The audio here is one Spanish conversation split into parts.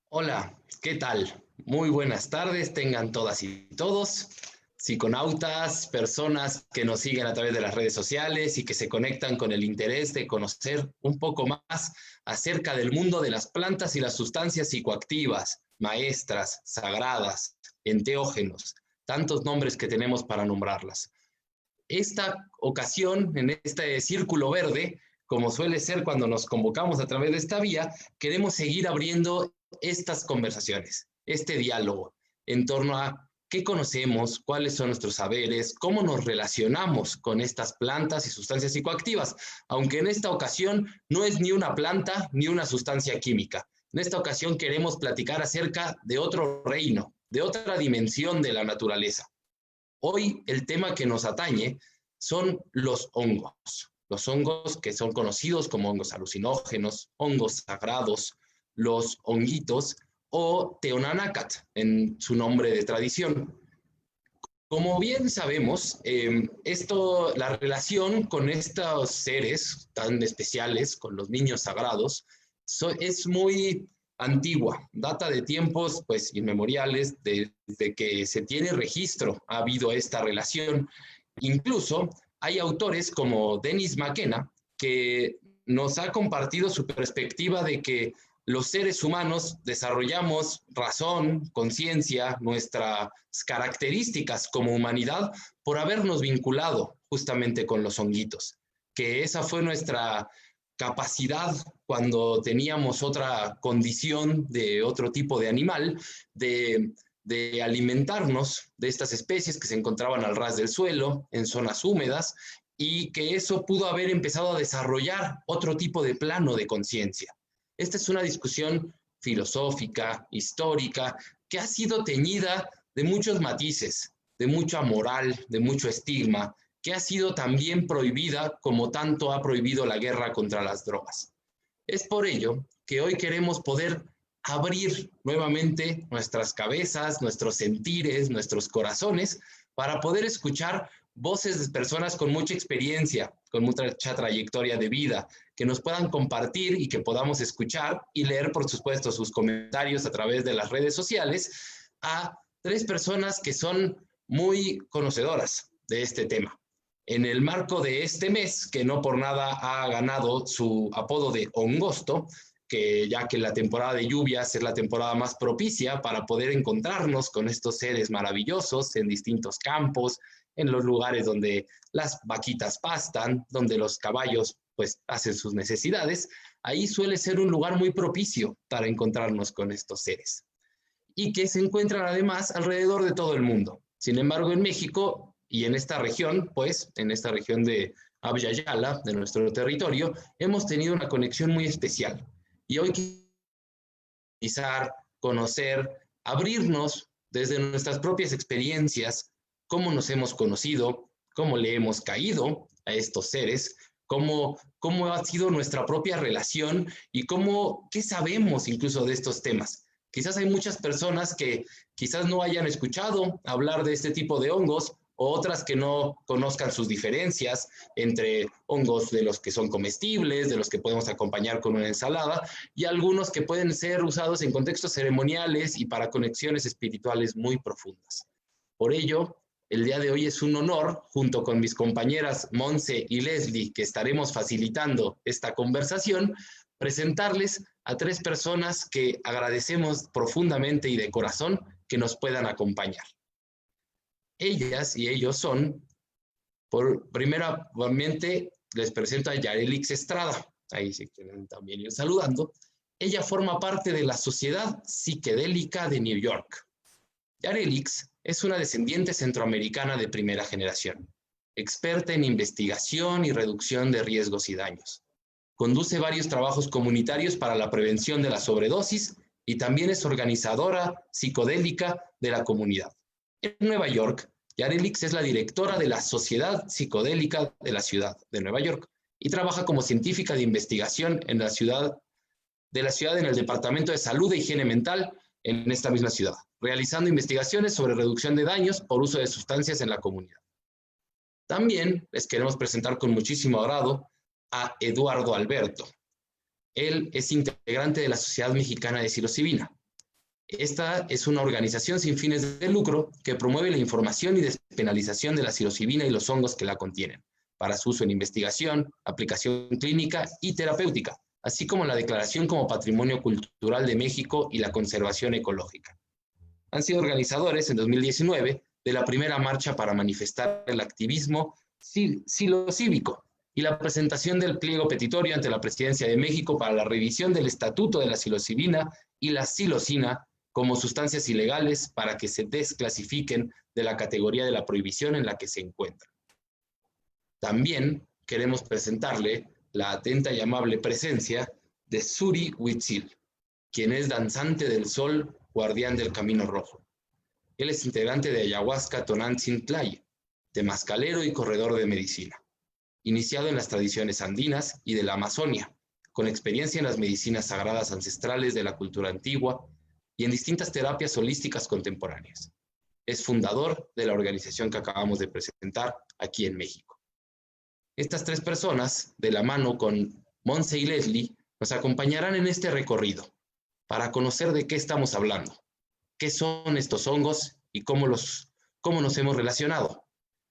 Hola, ¿qué tal? Muy buenas tardes, tengan todas y todos, psiconautas, personas que nos siguen a través de las redes sociales y que se conectan con el interés de conocer un poco más acerca del mundo de las plantas y las sustancias psicoactivas, maestras, sagradas, enteógenos, tantos nombres que tenemos para nombrarlas. Esta ocasión, en este círculo verde, como suele ser cuando nos convocamos a través de esta vía, queremos seguir abriendo estas conversaciones, este diálogo en torno a qué conocemos, cuáles son nuestros saberes, cómo nos relacionamos con estas plantas y sustancias psicoactivas, aunque en esta ocasión no es ni una planta ni una sustancia química. En esta ocasión queremos platicar acerca de otro reino, de otra dimensión de la naturaleza. Hoy el tema que nos atañe son los hongos que son conocidos como hongos alucinógenos, hongos sagrados, los honguitos o Teonanácat en su nombre de tradición. Como bien sabemos, la relación con estos seres tan especiales, con los niños sagrados, es muy antigua, data de tiempos pues inmemoriales, desde que se tiene registro ha habido esta relación. Incluso hay autores como Dennis McKenna que nos ha compartido su perspectiva de que los seres humanos desarrollamos razón, conciencia, nuestras características como humanidad por habernos vinculado justamente con los honguitos, que esa fue nuestra capacidad cuando teníamos otra condición de otro tipo de animal, de alimentarnos de estas especies que se encontraban al ras del suelo, en zonas húmedas, y que eso pudo haber empezado a desarrollar otro tipo de plano de conciencia. Esta es una discusión filosófica, histórica, que ha sido teñida de muchos matices, de mucha moral, de mucho estigma, que ha sido también prohibida como tanto ha prohibido la guerra contra las drogas. Es por ello que hoy queremos poder abrir nuevamente nuestras cabezas, nuestros sentires, nuestros corazones, para poder escuchar voces de personas con mucha experiencia, con mucha trayectoria de vida, que nos puedan compartir y que podamos escuchar y leer, por supuesto, sus comentarios a través de las redes sociales a tres personas que son muy conocedoras de este tema. En el marco de este mes, que no por nada ha ganado su apodo de Hongosto, que ya que la temporada de lluvias es la temporada más propicia para poder encontrarnos con estos seres maravillosos en distintos campos, en los lugares donde las vaquitas pastan, donde los caballos pues hacen sus necesidades, ahí suele ser un lugar muy propicio para encontrarnos con estos seres y que se encuentran además alrededor de todo el mundo. Sin embargo, en México y en esta región, pues, en esta región de Abya Yala, de nuestro territorio, hemos tenido una conexión muy especial. Y hoy quizás conocer, abrirnos desde nuestras propias experiencias, cómo nos hemos conocido, cómo le hemos caído a estos seres, cómo ha sido nuestra propia relación y qué sabemos incluso de estos temas. Quizás hay muchas personas que quizás no hayan escuchado hablar de este tipo de hongos o otras que no conozcan sus diferencias entre hongos de los que son comestibles, de los que podemos acompañar con una ensalada, y algunos que pueden ser usados en contextos ceremoniales y para conexiones espirituales muy profundas. Por ello, el día de hoy es un honor, junto con mis compañeras Monse y Leslie, que estaremos facilitando esta conversación, presentarles a tres personas que agradecemos profundamente y de corazón que nos puedan acompañar. Ellas y ellos son, primeramente les presento a Yarelix Estrada, ahí se quieren también ir saludando. Ella forma parte de la Sociedad Psicodélica de New York. Yarelix es una descendiente centroamericana de primera generación, experta en investigación y reducción de riesgos y daños. Conduce varios trabajos comunitarios para la prevención de la sobredosis y también es organizadora psicodélica de la comunidad. En Nueva York, Yarelix es la directora de la Sociedad Psicodélica de la Ciudad de Nueva York y trabaja como científica de investigación en la ciudad en el Departamento de Salud e Higiene Mental en esta misma ciudad, realizando investigaciones sobre reducción de daños por uso de sustancias en la comunidad. También les queremos presentar con muchísimo agrado a Eduardo Alberto. Él es integrante de la Sociedad Mexicana de Psilocibina. Esta es una organización sin fines de lucro que promueve la información y despenalización de la psilocibina y los hongos que la contienen, para su uso en investigación, aplicación clínica y terapéutica, así como la declaración como Patrimonio Cultural de México y la conservación ecológica. Han sido organizadores en 2019 de la primera marcha para manifestar el activismo psilocívico y la presentación del pliego petitorio ante la Presidencia de México para la revisión del Estatuto de la Psilocibina y la psilocina como sustancias ilegales para que se desclasifiquen de la categoría de la prohibición en la que se encuentran. También queremos presentarle la atenta y amable presencia de Suri Huitzil, quien es danzante del sol, guardián del camino rojo. Él es integrante de Ayahuasca Tonantzin Tlay, temazcalero y corredor de medicina, iniciado en las tradiciones andinas y de la Amazonia, con experiencia en las medicinas sagradas ancestrales de la cultura antigua y en distintas terapias holísticas contemporáneas. Es fundador de la organización que acabamos de presentar aquí en México. Estas tres personas, de la mano con Monse y Leslie, nos acompañarán en este recorrido para conocer de qué estamos hablando, qué son estos hongos y cómo nos hemos relacionado.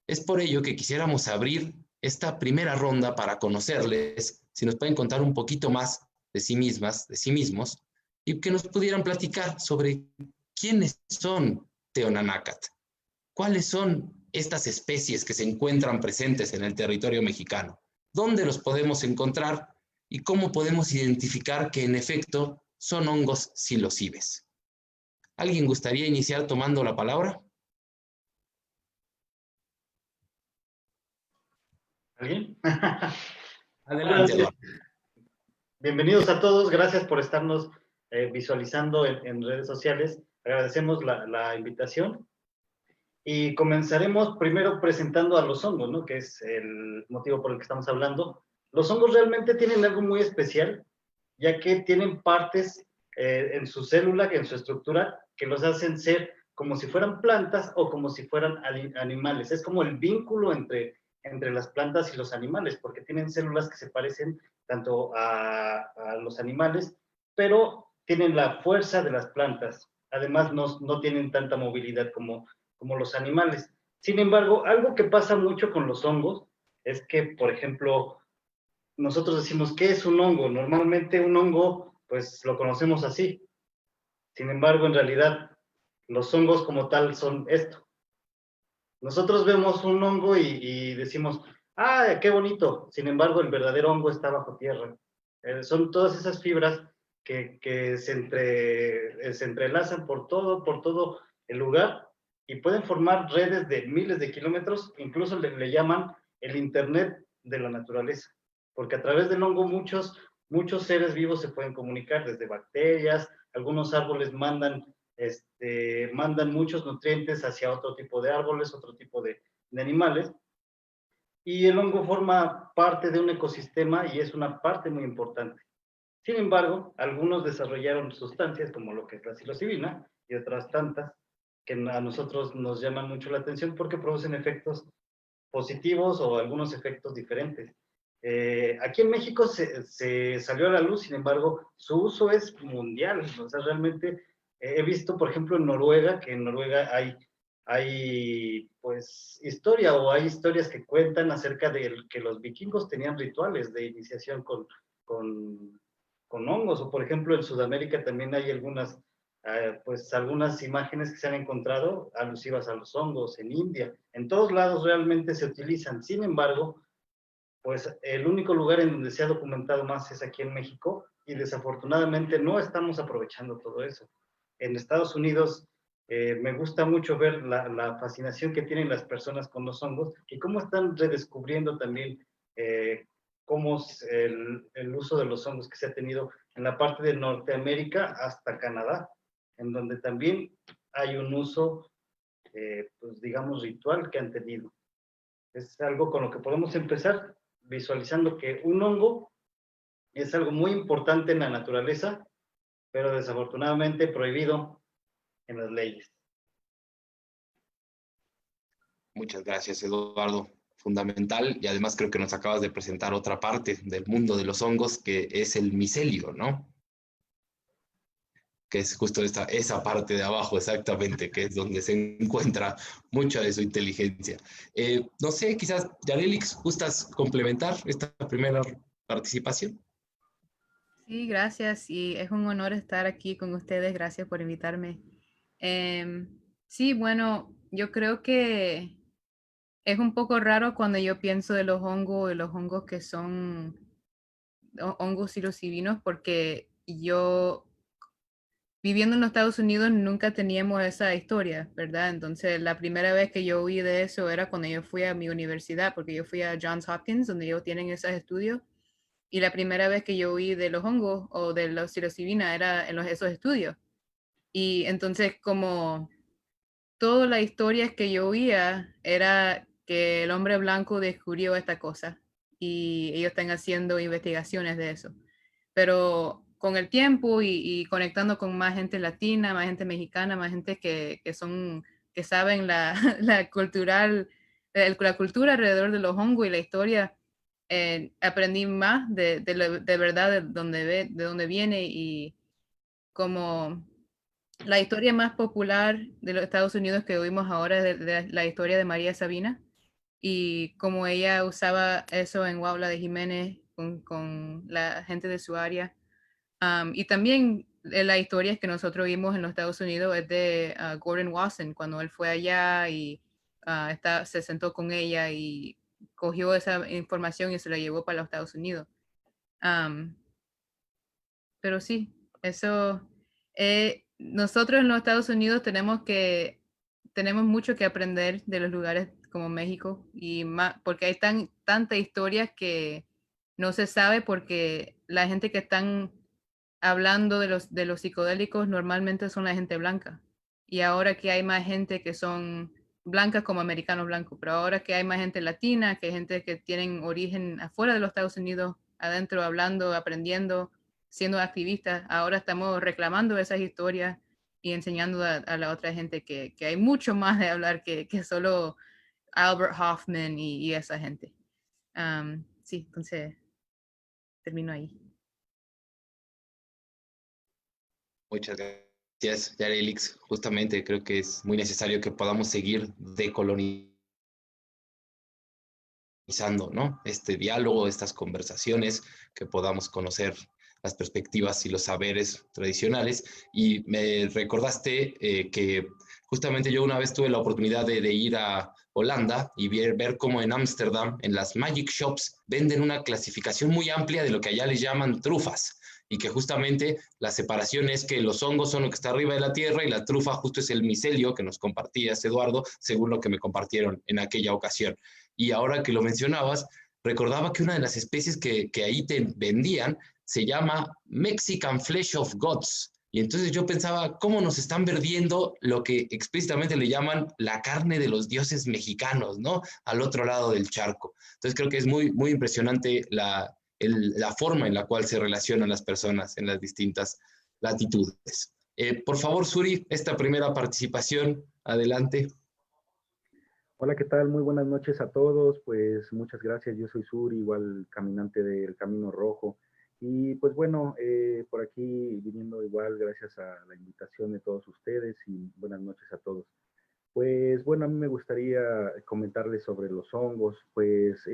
Es por ello que quisiéramos abrir esta primera ronda para conocerles, si nos pueden contar un poquito más de sí mismas, de sí mismos, y que nos pudieran platicar sobre quiénes son Teonanácat, cuáles son estas especies que se encuentran presentes en el territorio mexicano, dónde los podemos encontrar y cómo podemos identificar que en efecto son hongos psilocibes. ¿Alguien gustaría iniciar tomando la palabra? ¿Alguien? Adelante, Eduardo. Bienvenidos a todos, gracias por estarnos visualizando en redes sociales. Agradecemos la invitación y comenzaremos primero presentando a los hongos, ¿no? Que es el motivo por el que estamos hablando. Los hongos realmente tienen algo muy especial, ya que tienen partes en su célula, en su estructura, que los hacen ser como si fueran plantas o como si fueran animales. Es como el vínculo entre las plantas y los animales, porque tienen células que se parecen tanto a los animales, pero tienen la fuerza de las plantas. Además, no tienen tanta movilidad como los animales. Sin embargo, algo que pasa mucho con los hongos es que, por ejemplo, nosotros decimos, ¿qué es un hongo? Normalmente un hongo, pues lo conocemos así. Sin embargo, en realidad, los hongos como tal son esto. Nosotros vemos un hongo y decimos, ¡ah, qué bonito! Sin embargo, el verdadero hongo está bajo tierra. Son todas esas fibras que se entrelazan por todo el lugar y pueden formar redes de miles de kilómetros, incluso le llaman el Internet de la naturaleza, porque a través del hongo muchos seres vivos se pueden comunicar, desde bacterias, algunos árboles mandan muchos nutrientes hacia otro tipo de árboles, otro tipo de animales, y el hongo forma parte de un ecosistema y es una parte muy importante. Sin embargo, algunos desarrollaron sustancias como lo que es la psilocibina y otras tantas que a nosotros nos llaman mucho la atención porque producen efectos positivos o algunos efectos diferentes. Aquí en México se salió a la luz, sin embargo, su uso es mundial. O sea, realmente he visto, por ejemplo, en Noruega, que en Noruega hay pues historia o hay historias que cuentan acerca de que los vikingos tenían rituales de iniciación con hongos, o por ejemplo en Sudamérica también hay algunas imágenes que se han encontrado alusivas a los hongos, en India, en todos lados realmente se utilizan. Sin embargo, pues el único lugar en donde se ha documentado más es aquí en México y desafortunadamente no estamos aprovechando todo eso. En Estados Unidos me gusta mucho ver la fascinación que tienen las personas con los hongos y cómo están redescubriendo también cómo es el uso de los hongos que se ha tenido en la parte de Norteamérica hasta Canadá, en donde también hay un uso, pues digamos, ritual que han tenido. Es algo con lo que podemos empezar, visualizando que un hongo es algo muy importante en la naturaleza, pero desafortunadamente prohibido en las leyes. Muchas gracias, Eduardo. Fundamental, y además creo que nos acabas de presentar otra parte del mundo de los hongos, que es el micelio, ¿no? que es justo esa parte de abajo exactamente, que es donde se encuentra mucha de su inteligencia. No sé, quizás, Yarelix, ¿gustas complementar esta primera participación? Sí, gracias y es un honor estar aquí con ustedes. Gracias por invitarme. Sí, bueno, yo creo que es un poco raro cuando yo pienso de los hongos que son hongos psilocibinos, porque yo viviendo en los Estados Unidos nunca teníamos esa historia, ¿verdad? Entonces, la primera vez que yo oí de eso era cuando yo fui a mi universidad, porque yo fui a Johns Hopkins, donde ellos tienen esos estudios, y la primera vez que yo oí de los hongos o de la psilocibina era en esos estudios. Y entonces, como toda la historia que yo oía era que el hombre blanco descubrió esta cosa y ellos están haciendo investigaciones de eso. Pero con el tiempo y conectando con más gente latina, más gente mexicana, más gente que saben la cultural, la cultura alrededor de los hongos y la historia, aprendí más de verdad de dónde viene y como la historia más popular de los Estados Unidos que oímos ahora es de la historia de María Sabina y cómo ella usaba eso en Huaula de Jiménez con la gente de su área. Y también la historia que nosotros vimos en los Estados Unidos es de Gordon Wasson, cuando él fue allá y se sentó con ella y cogió esa información y se la llevó para los Estados Unidos. Um, pero sí, eso, nosotros en los Estados Unidos tenemos mucho que aprender de los lugares como México y más, porque hay tanta historia que no se sabe porque la gente que están hablando de los psicodélicos normalmente son la gente blanca. Y ahora que hay más gente que son blancas como americanos blancos, pero ahora que hay más gente latina, que hay gente que tienen origen afuera de los Estados Unidos, adentro hablando, aprendiendo, siendo activistas, ahora estamos reclamando esas historias y enseñando a la otra gente que hay mucho más de hablar que solo Albert Hoffman y esa gente. Sí, entonces termino ahí. Muchas gracias, Yarelix. Justamente creo que es muy necesario que podamos seguir decolonizando, ¿no? Este diálogo, estas conversaciones, que podamos conocer las perspectivas y los saberes tradicionales. Y me recordaste que justamente yo una vez tuve la oportunidad de ir a Holanda y ver cómo en Ámsterdam, en las Magic Shops, venden una clasificación muy amplia de lo que allá les llaman trufas y que justamente la separación es que los hongos son lo que está arriba de la tierra y la trufa justo es el micelio que nos compartías, Eduardo, según lo que me compartieron en aquella ocasión. Y ahora que lo mencionabas, recordaba que una de las especies que ahí te vendían se llama Mexican Flesh of Gods. Y entonces yo pensaba, ¿cómo nos están vendiendo lo que explícitamente le llaman la carne de los dioses mexicanos, ¿no? Al otro lado del charco. Entonces creo que es muy, muy impresionante la forma en la cual se relacionan las personas en las distintas latitudes. Por favor, Suri, esta primera participación, adelante. Hola, ¿qué tal? Muy buenas noches a todos. Pues muchas gracias. Yo soy Suri, igual caminante del Camino Rojo. Y pues bueno, por aquí viniendo igual gracias a la invitación de todos ustedes y buenas noches a todos. Pues bueno, a mí me gustaría comentarles sobre los hongos, pues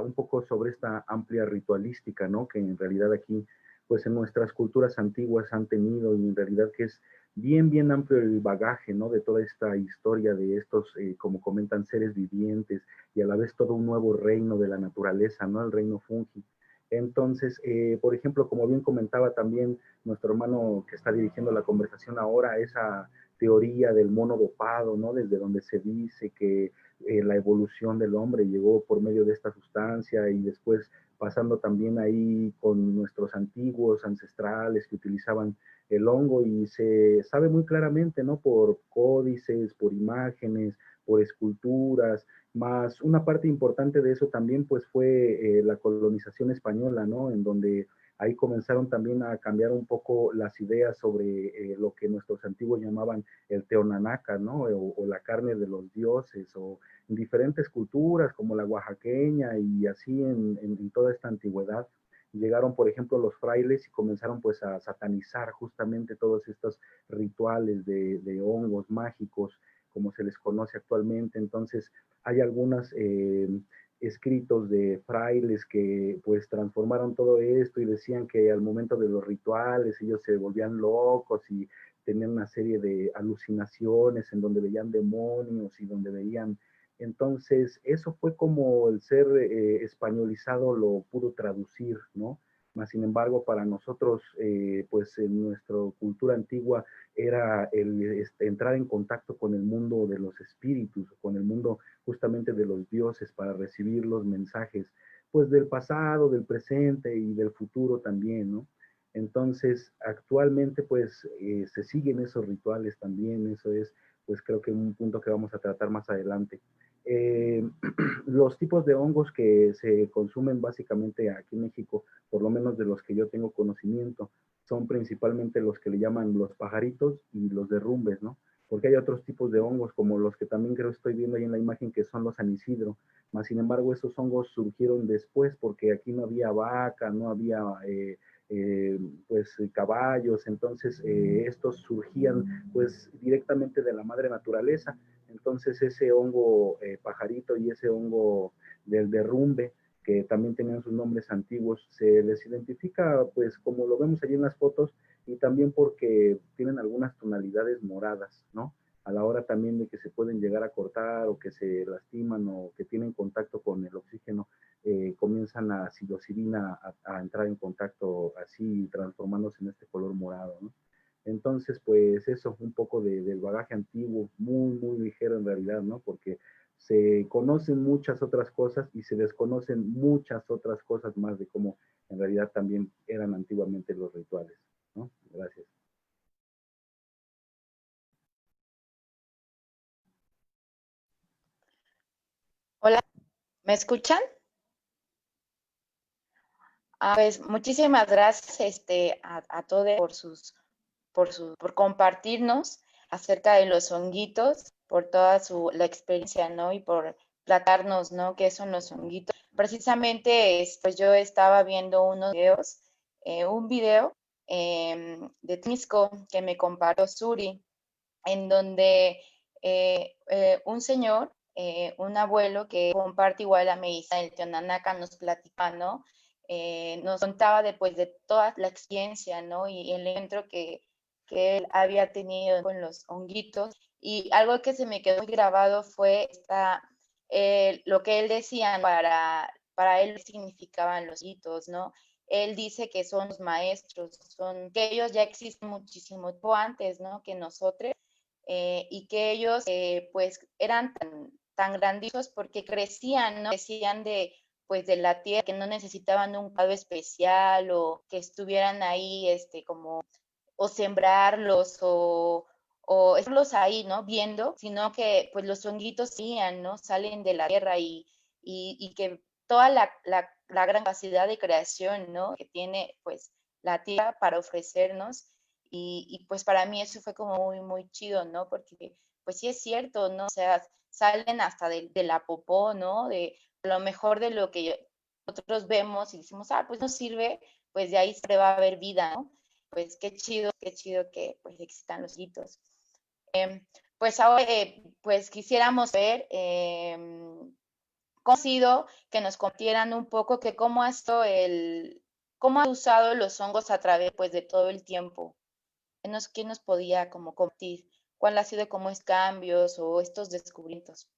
un poco sobre esta amplia ritualística, ¿no? Que en realidad aquí, pues en nuestras culturas antiguas han tenido y en realidad que es bien, bien amplio el bagaje, ¿no? De toda esta historia de estos, como comentan, seres vivientes y a la vez todo un nuevo reino de la naturaleza, ¿no? El reino fungi. Entonces, por ejemplo, como bien comentaba también nuestro hermano que está dirigiendo la conversación ahora, esa teoría del mono dopado, ¿no? Desde donde se dice que la evolución del hombre llegó por medio de esta sustancia y después pasando también ahí con nuestros antiguos ancestrales que utilizaban el hongo y se sabe muy claramente, ¿no? Por códices, por imágenes, por esculturas, más una parte importante de eso también pues fue la colonización española, ¿no? En donde ahí comenzaron también a cambiar un poco las ideas sobre lo que nuestros antiguos llamaban el teonanaca, ¿no? O la carne de los dioses, o en diferentes culturas como la oaxaqueña y así en toda esta antigüedad. llegaron, por ejemplo, los frailes y comenzaron pues a satanizar justamente todos estos rituales de hongos mágicos, como se les conoce actualmente. Entonces, hay algunos escritos de frailes que pues transformaron todo esto y decían que al momento de los rituales ellos se volvían locos y tenían una serie de alucinaciones en donde veían demonios y donde veían. Entonces, eso fue como el ser españolizado lo pudo traducir, ¿no? Mas, sin embargo, para nosotros, pues en nuestra cultura antigua era el entrar en contacto con el mundo de los espíritus, con el mundo justamente de los dioses para recibir los mensajes, pues del pasado, del presente y del futuro también, ¿no? Entonces, actualmente, pues, se siguen esos rituales también, eso es, pues, creo que un punto que vamos a tratar más adelante. Eh, los tipos de hongos que se consumen básicamente aquí en México, por lo menos de los que yo tengo conocimiento, son principalmente los que le llaman los pajaritos y los derrumbes, ¿no? Porque hay otros tipos de hongos, como los que también creo estoy viendo ahí en la imagen, que son los anisidro. Mas, sin embargo, esos hongos surgieron después porque aquí no había vaca, no había pues caballos, entonces estos surgían pues directamente de la madre naturaleza. Entonces ese hongo pajarito y ese hongo del derrumbe, que también tenían sus nombres antiguos, se les identifica pues como lo vemos allí en las fotos, y también porque tienen algunas tonalidades moradas, ¿no? A la hora también de que se pueden llegar a cortar o que se lastiman o que tienen contacto con el oxígeno, comienzan a psilocibina a entrar en contacto así, transformándose en este color morado, ¿no? Entonces, pues eso, un poco del bagaje antiguo, muy, muy ligero en realidad, ¿no? Porque se conocen muchas otras cosas y se desconocen muchas otras cosas más de cómo en realidad también eran antiguamente los rituales, ¿no? Gracias. Hola, ¿me escuchan? Pues muchísimas gracias a todos por compartirnos acerca de los honguitos, por toda la experiencia, ¿no? Y por tratarnos, ¿no? ¿Qué son los honguitos? Precisamente, pues yo estaba viendo unos videos, un video de Tnisco que me compartió Suri, en donde un señor, un abuelo que comparte igual la medicina del Teonanaca, nos platicaba, ¿no? Nos contaba después de toda la experiencia, ¿no? Y el encuentro que él había tenido con los honguitos. Y algo que se me quedó muy grabado fue lo que él decía, para él significaban los honguitos, ¿no? Él dice que son los maestros, que ellos ya existen muchísimo tiempo antes, ¿no? Que nosotros, y que ellos pues eran tan grandiosos porque crecían, ¿no? Crecían pues de la tierra, que no necesitaban un cuidado especial o que estuvieran ahí como o sembrarlos o estarlos ahí, ¿no? Viendo, sino que pues los honguitos siguen, ¿no? Salen de la tierra y que toda la gran capacidad de creación, ¿no? Que tiene pues la tierra para ofrecernos. Y pues para mí eso fue como muy, muy chido, ¿no? Porque pues sí es cierto, ¿no? O sea, salen hasta de la popó, ¿no? De lo mejor de lo que nosotros vemos y decimos, pues no sirve, pues de ahí siempre va a haber vida, ¿no? Pues qué chido que pues existan los hitos. Pues ahora, pues quisiéramos ver cómo ha sido que nos compartieran un poco que cómo ha sido cómo ha usado los hongos a través pues de todo el tiempo. ¿Quién nos podía como compartir? ¿Cuál ha sido como estos cambios o estos descubrimientos?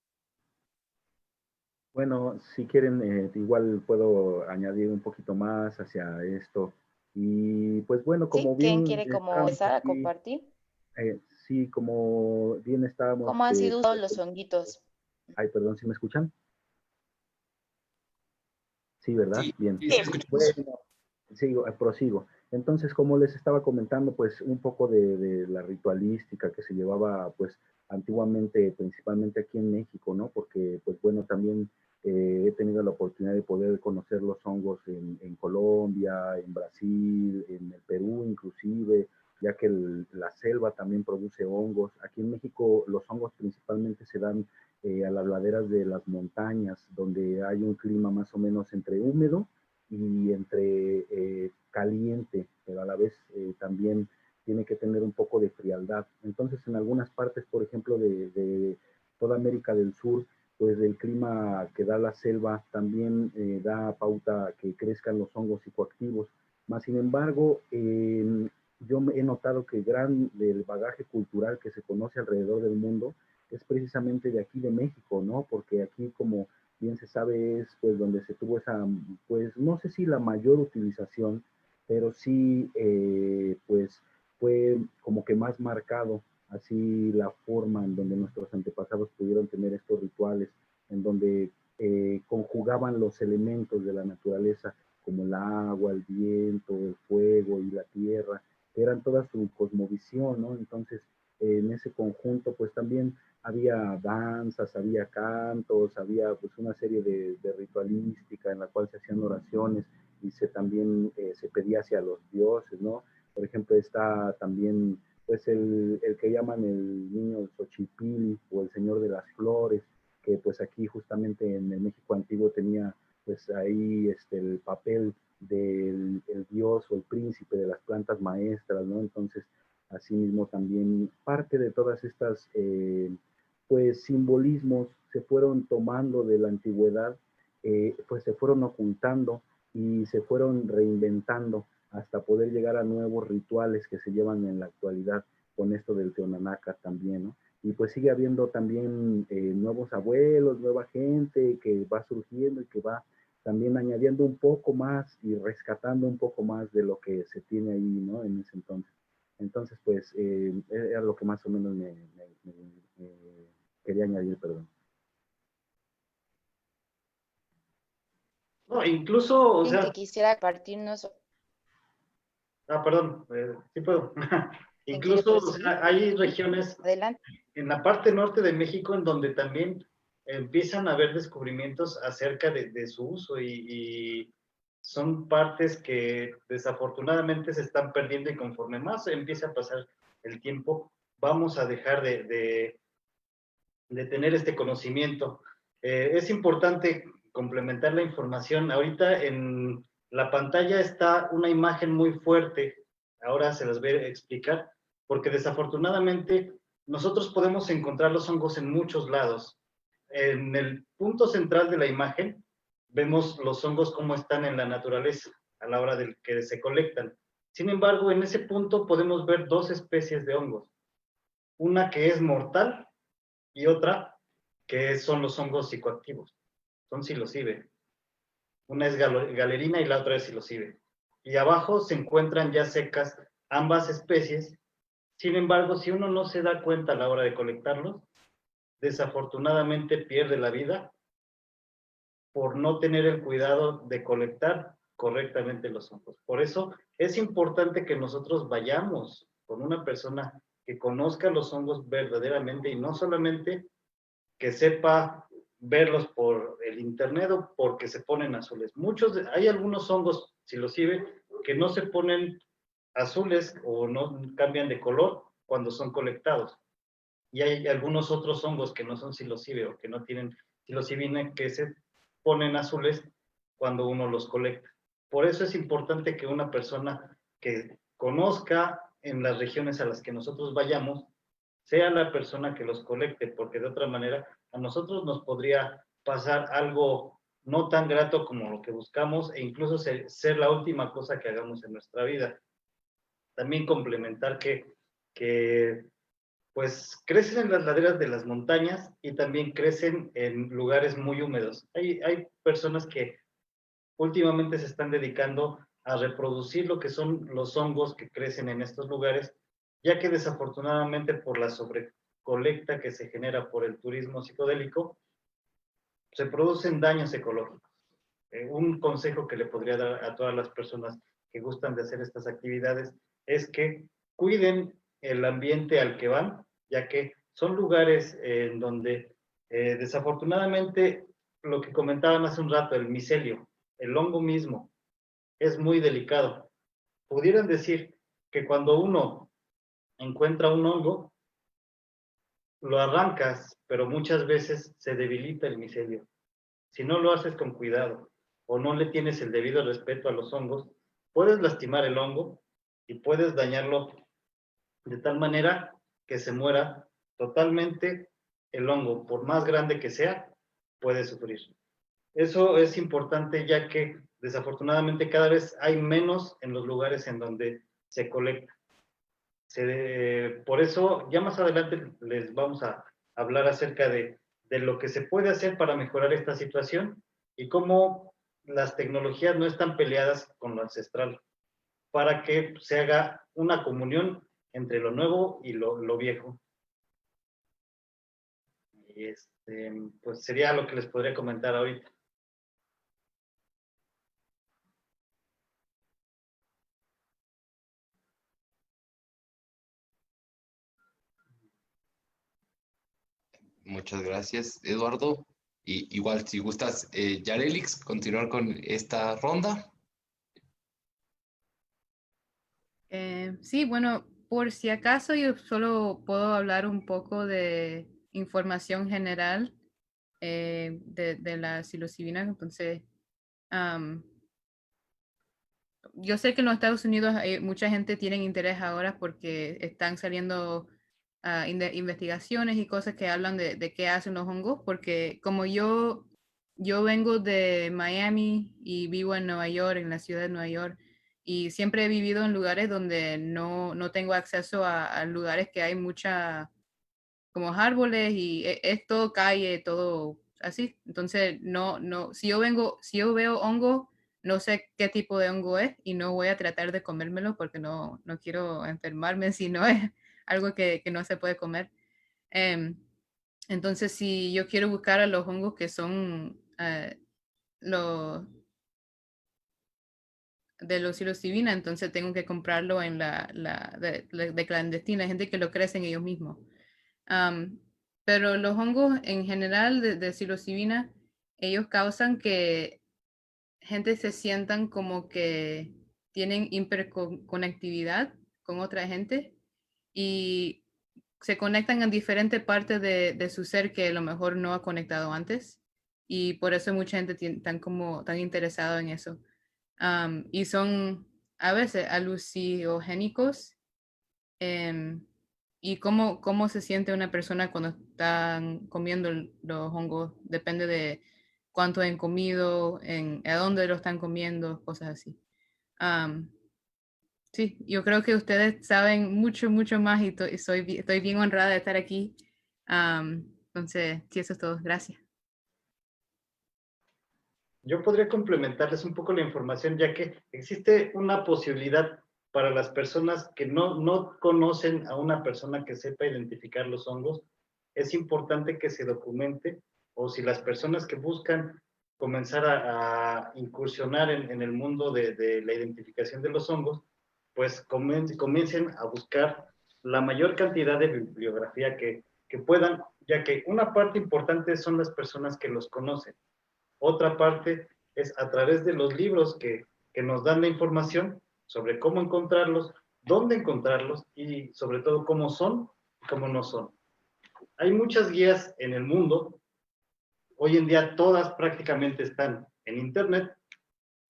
Bueno, si quieren, igual puedo añadir un poquito más hacia esto. Y pues bueno, como ¿Sí? ¿Quién bien quiere como estábamos empezar a aquí, compartir? sí, como bien estábamos, ¿Cómo han sido usados los honguitos? ay, perdón, ¿sí me escuchan? Sí, ¿verdad? Sí, Bien. sí, sí, escuchamos. Bueno, sigo, prosigo. Entonces, como les estaba comentando, pues un poco de la ritualística que se llevaba, pues antiguamente, principalmente aquí en México, ¿no? Porque, pues bueno, también he tenido la oportunidad de poder conocer los hongos en Colombia, en Brasil, en el Perú inclusive, ya que la selva también produce hongos. Aquí en México los hongos principalmente se dan a las laderas de las montañas, donde hay un clima más o menos entre húmedo y entre caliente, pero a la vez también tiene que tener un poco de frialdad. Entonces, en algunas partes, por ejemplo, de toda América del Sur, pues el clima que da la selva también da pauta a que crezcan los hongos psicoactivos. Más sin embargo, yo he notado que gran del bagaje cultural que se conoce alrededor del mundo es precisamente de aquí de México, ¿no? Porque aquí, como bien se sabe, es pues donde se tuvo esa, pues no sé si la mayor utilización, pero sí, pues fue como que más marcado así la forma en donde nuestros antepasados pudieron tener estos rituales, en donde conjugaban los elementos de la naturaleza, como el agua, el viento, el fuego y la tierra, que eran toda su cosmovisión, ¿no? Entonces, en ese conjunto, pues también había danzas, había cantos, había pues una serie de ritualística en la cual se hacían oraciones y se también se pedía hacia los dioses, ¿no? Por ejemplo, está también pues el que llaman el niño Xochipilli o el señor de las flores, que pues aquí justamente en el México antiguo tenía pues ahí el papel del el dios o el príncipe de las plantas maestras, ¿no? Entonces, asimismo también parte de todas estas pues simbolismos se fueron tomando de la antigüedad, pues se fueron ocultando y se fueron reinventando hasta poder llegar a nuevos rituales que se llevan en la actualidad con esto del Teonanaca también, ¿no? Y pues sigue habiendo también nuevos abuelos, nueva gente que va surgiendo y que va también añadiendo un poco más y rescatando un poco más de lo que se tiene ahí, ¿no? En ese entonces. Entonces, pues, era lo que más o menos me quería añadir, perdón. No, incluso, o Alguien que sea, quisiera compartirnos, perdón, sí puedo. ¿quién quiere Incluso, o proseguir? sea, hay regiones Adelante. en la parte norte de México en donde también empiezan a haber descubrimientos acerca de su uso y son partes que desafortunadamente se están perdiendo y conforme más empieza a pasar el tiempo, vamos a dejar de tener este conocimiento. Es importante complementar la información. Ahorita en la pantalla está una imagen muy fuerte, ahora se las voy a explicar, porque desafortunadamente nosotros podemos encontrar los hongos en muchos lados. En el punto central de la imagen vemos los hongos como están en la naturaleza a la hora de que se colectan. Sin embargo, en ese punto podemos ver dos especies de hongos. Una que es mortal y otra que son los hongos psicoactivos. Son psilocibe. Una es galerina y la otra es psilocibe. Y abajo se encuentran ya secas ambas especies. Sin embargo, si uno no se da cuenta a la hora de colectarlos, desafortunadamente pierde la vida por no tener el cuidado de colectar correctamente los hongos. Por eso es importante que nosotros vayamos con una persona que conozca los hongos verdaderamente y no solamente que sepa verlos por el internet o porque se ponen azules. Hay algunos hongos psilocibe que no se ponen azules o no cambian de color cuando son colectados. Y hay algunos otros hongos que no son psilocibe o que no tienen psilocibina que se ponen azules cuando uno los colecta. Por eso es importante que una persona que conozca en las regiones a las que nosotros vayamos sea la persona que los colecte, porque de otra manera a nosotros nos podría pasar algo no tan grato como lo que buscamos e incluso ser la última cosa que hagamos en nuestra vida. También complementar que pues crecen en las laderas de las montañas y también crecen en lugares muy húmedos. Hay personas que últimamente se están dedicando a reproducir lo que son los hongos que crecen en estos lugares, ya que desafortunadamente por la sobrecolecta que se genera por el turismo psicodélico, se producen daños ecológicos. Un consejo que le podría dar a todas las personas que gustan de hacer estas actividades es que cuiden el ambiente al que van, ya que son lugares en donde desafortunadamente lo que comentaban hace un rato, el micelio, el hongo mismo, es muy delicado. Pudieran decir que cuando uno encuentra un hongo, lo arrancas, pero muchas veces se debilita el micelio. Si no lo haces con cuidado o no le tienes el debido respeto a los hongos, puedes lastimar el hongo y puedes dañarlo de tal manera que se muera totalmente el hongo. Por más grande que sea, puede sufrir. Eso es importante, ya que desafortunadamente cada vez hay menos en los lugares en donde se colecta. Por eso, ya más adelante les vamos a hablar acerca de lo que se puede hacer para mejorar esta situación y cómo las tecnologías no están peleadas con lo ancestral, para que se haga una comunión entre lo nuevo y lo viejo. Y pues sería lo que les podría comentar ahorita. Muchas gracias, Eduardo. Y igual, si gustas, Yarelix, continuar con esta ronda. Sí, bueno, por si acaso yo solo puedo hablar un poco de información general de la psilocibina. Entonces, yo sé que en los Estados Unidos mucha gente tiene interés ahora porque están saliendo investigaciones y cosas que hablan de qué hacen los hongos, porque como yo vengo de Miami y vivo en Nueva York, en la ciudad de Nueva York, y siempre he vivido en lugares donde no tengo acceso a lugares que hay mucha, como árboles y es todo calle, todo así. Entonces, si yo veo hongo, no sé qué tipo de hongo es y no voy a tratar de comérmelo porque no quiero enfermarme si no es algo que no se puede comer. Em, entonces, si yo quiero buscar a los hongos que son los de los psilocibina, entonces tengo que comprarlo en de clandestina, hay gente que lo crecen ellos mismos. Am, pero los hongos en general de psilocibina, ellos causan que gente se sientan como que tienen hiperconectividad con otra gente y se conectan en diferentes partes de su ser que a lo mejor no ha conectado antes. Y por eso mucha gente tan interesado en eso. Y son a veces alucinogénicos. em, y cómo se siente una persona cuando están comiendo los hongos depende de cuánto han comido, a dónde lo están comiendo, cosas así. Am, sí, yo creo que ustedes saben mucho, mucho más y estoy bien honrada de estar aquí. Entonces, sí, eso es todo. Gracias. Yo podría complementarles un poco la información, ya que existe una posibilidad para las personas que no conocen a una persona que sepa identificar los hongos. Es importante que se documente, o si las personas que buscan comenzar a incursionar en el mundo de la identificación de los hongos, pues comiencen a buscar la mayor cantidad de bibliografía que puedan, ya que una parte importante son las personas que los conocen. Otra parte es a través de los libros que nos dan la información sobre cómo encontrarlos, dónde encontrarlos y sobre todo cómo son y cómo no son. Hay muchas guías en el mundo, hoy en día todas prácticamente están en internet,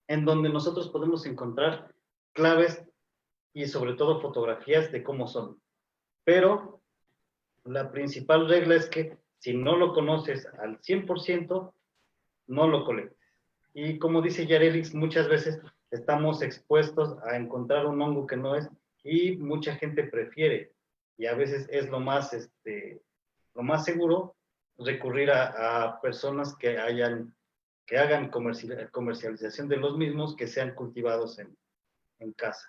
en donde nosotros podemos encontrar claves y sobre todo fotografías de cómo son. Pero la principal regla es que si no lo conoces al 100%, no lo colectes. Y como dice Yarelix, muchas veces estamos expuestos a encontrar un hongo que no es, y mucha gente prefiere, y a veces es lo más seguro, recurrir a personas que hagan comercialización de los mismos, que sean cultivados en casa.